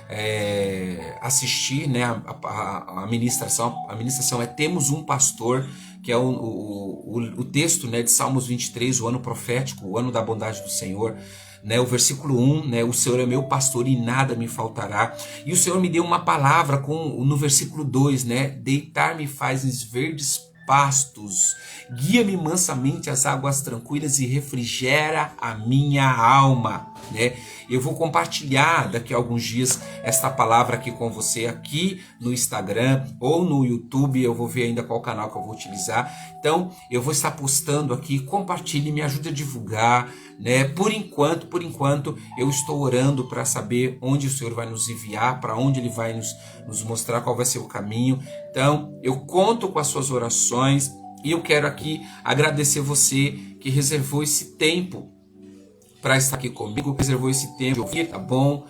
assistir, né, a ministração. A ministração é Temos um Pastor, que é o texto, né, de Salmos 23, o ano profético, o ano da bondade do Senhor. Né, o versículo 1, né, o Senhor é meu pastor e nada me faltará. E o Senhor me deu uma palavra no versículo 2, né, deitar-me faz em verdes pastos, guia-me mansamente às águas tranquilas e refrigera a minha alma. Né? Eu vou compartilhar daqui a alguns dias esta palavra aqui com você, aqui no Instagram ou no YouTube. Eu vou ver ainda qual canal que eu vou utilizar. Então eu vou estar postando aqui. Compartilhe, me ajude a divulgar. Né? Por enquanto eu estou orando para saber onde o Senhor vai nos enviar, para onde Ele vai nos mostrar qual vai ser o caminho. Então eu conto com as suas orações e eu quero aqui agradecer você que reservou esse tempo para estar aqui comigo, reservou esse tempo, tá bom?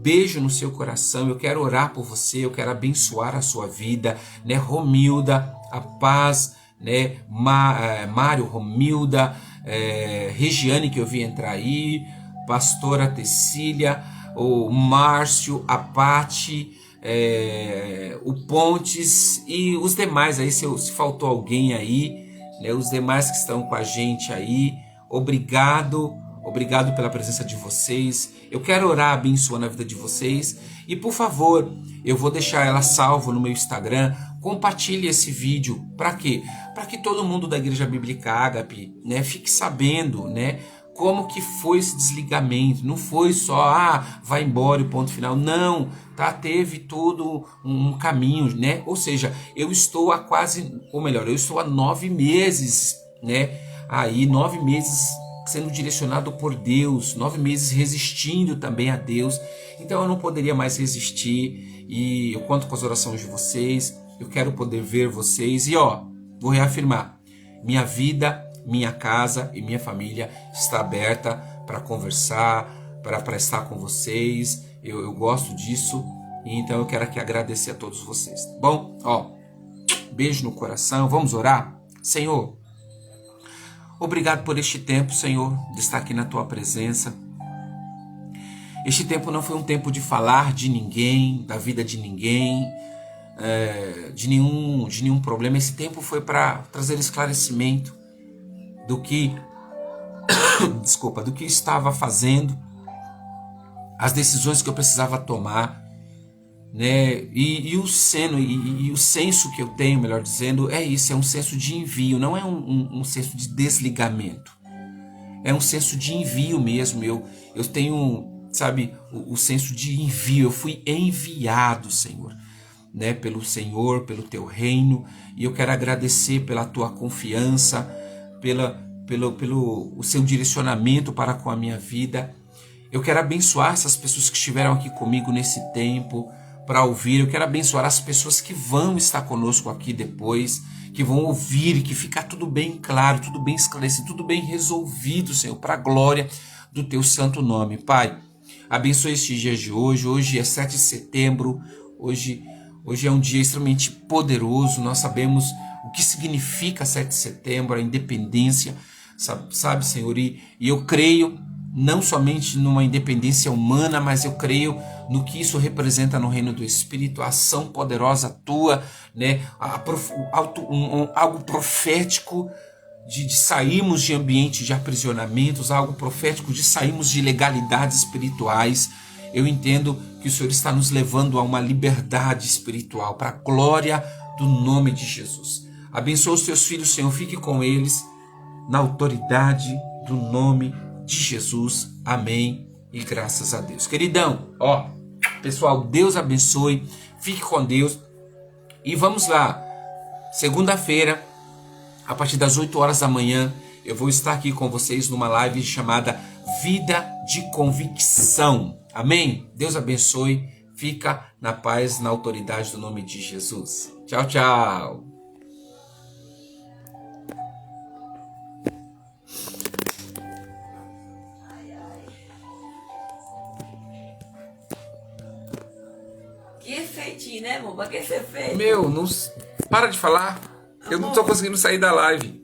Beijo no seu coração, eu quero orar por você, eu quero abençoar a sua vida, né? Romilda, a paz, né? Mário, Romilda, Regiane, que eu vi entrar aí, pastora Tecília, o Márcio, a Pati, o Pontes e os demais aí, se faltou alguém aí, né? Os demais que estão com a gente aí, obrigado pela presença de vocês. Eu quero orar abençoando a vida de vocês. E por favor, eu vou deixar ela salvo no meu Instagram. Compartilhe esse vídeo. Para quê? Para que todo mundo da Igreja Bíblica Ágape, né, fique sabendo, né, como que foi esse desligamento. Não foi só, vai embora e ponto final. Não, tá? Teve todo um caminho, né? Ou seja, eu estou há eu estou há 9 meses, né? Aí, 9 meses sendo direcionado por Deus, 9 meses resistindo também a Deus. Então eu não poderia mais resistir e eu conto com as orações de vocês. Eu quero poder ver vocês e vou reafirmar, minha vida, minha casa e minha família está aberta para conversar, para estar com vocês. Eu gosto disso e então eu quero aqui agradecer a todos vocês. Tá bom? Beijo no coração. Vamos orar? Senhor, obrigado por este tempo, Senhor, de estar aqui na Tua presença. Este tempo não foi um tempo de falar de ninguém, da vida de ninguém, de nenhum problema. Esse tempo foi para trazer esclarecimento do que, do que estava fazendo, as decisões que eu precisava tomar, né? E o senso que eu tenho, melhor dizendo, é isso, é um senso de envio, não é um senso de desligamento, é um senso de envio mesmo. Eu tenho, sabe, o senso de envio. Eu fui enviado, Senhor, né, pelo Senhor, pelo Teu reino, e eu quero agradecer pela Tua confiança, pelo o Seu direcionamento para com a minha vida. Eu quero abençoar essas pessoas que estiveram aqui comigo nesse tempo para ouvir. Eu quero abençoar as pessoas que vão estar conosco aqui depois, que vão ouvir, que ficar tudo bem claro, tudo bem esclarecido, tudo bem resolvido, Senhor, para a glória do Teu santo nome. Pai, abençoe estes dias de hoje. Hoje é 7 de setembro, hoje é um dia extremamente poderoso. Nós sabemos o que significa 7 de setembro, a independência, sabe, Senhor? E eu creio não somente numa independência humana, mas eu creio no que isso representa no reino do Espírito, a ação poderosa Tua, né? Algo profético de sairmos de ambientes de aprisionamentos, algo profético de sairmos de legalidades espirituais. Eu entendo que o Senhor está nos levando a uma liberdade espiritual, para a glória do nome de Jesus. Abençoa os Teus filhos, Senhor, fique com eles, na autoridade do nome de Jesus. Amém e graças a Deus. Queridão, pessoal, Deus abençoe, fique com Deus e vamos lá. Segunda-feira, a partir das 8 horas da manhã, eu vou estar aqui com vocês numa live chamada Vida de Convicção. Amém? Deus abençoe, fica na paz, na autoridade do nome de Jesus. Tchau, tchau. Que feitinho, né, amor? Pra que você fez? Meu, não para de falar. Eu não tô conseguindo sair da live.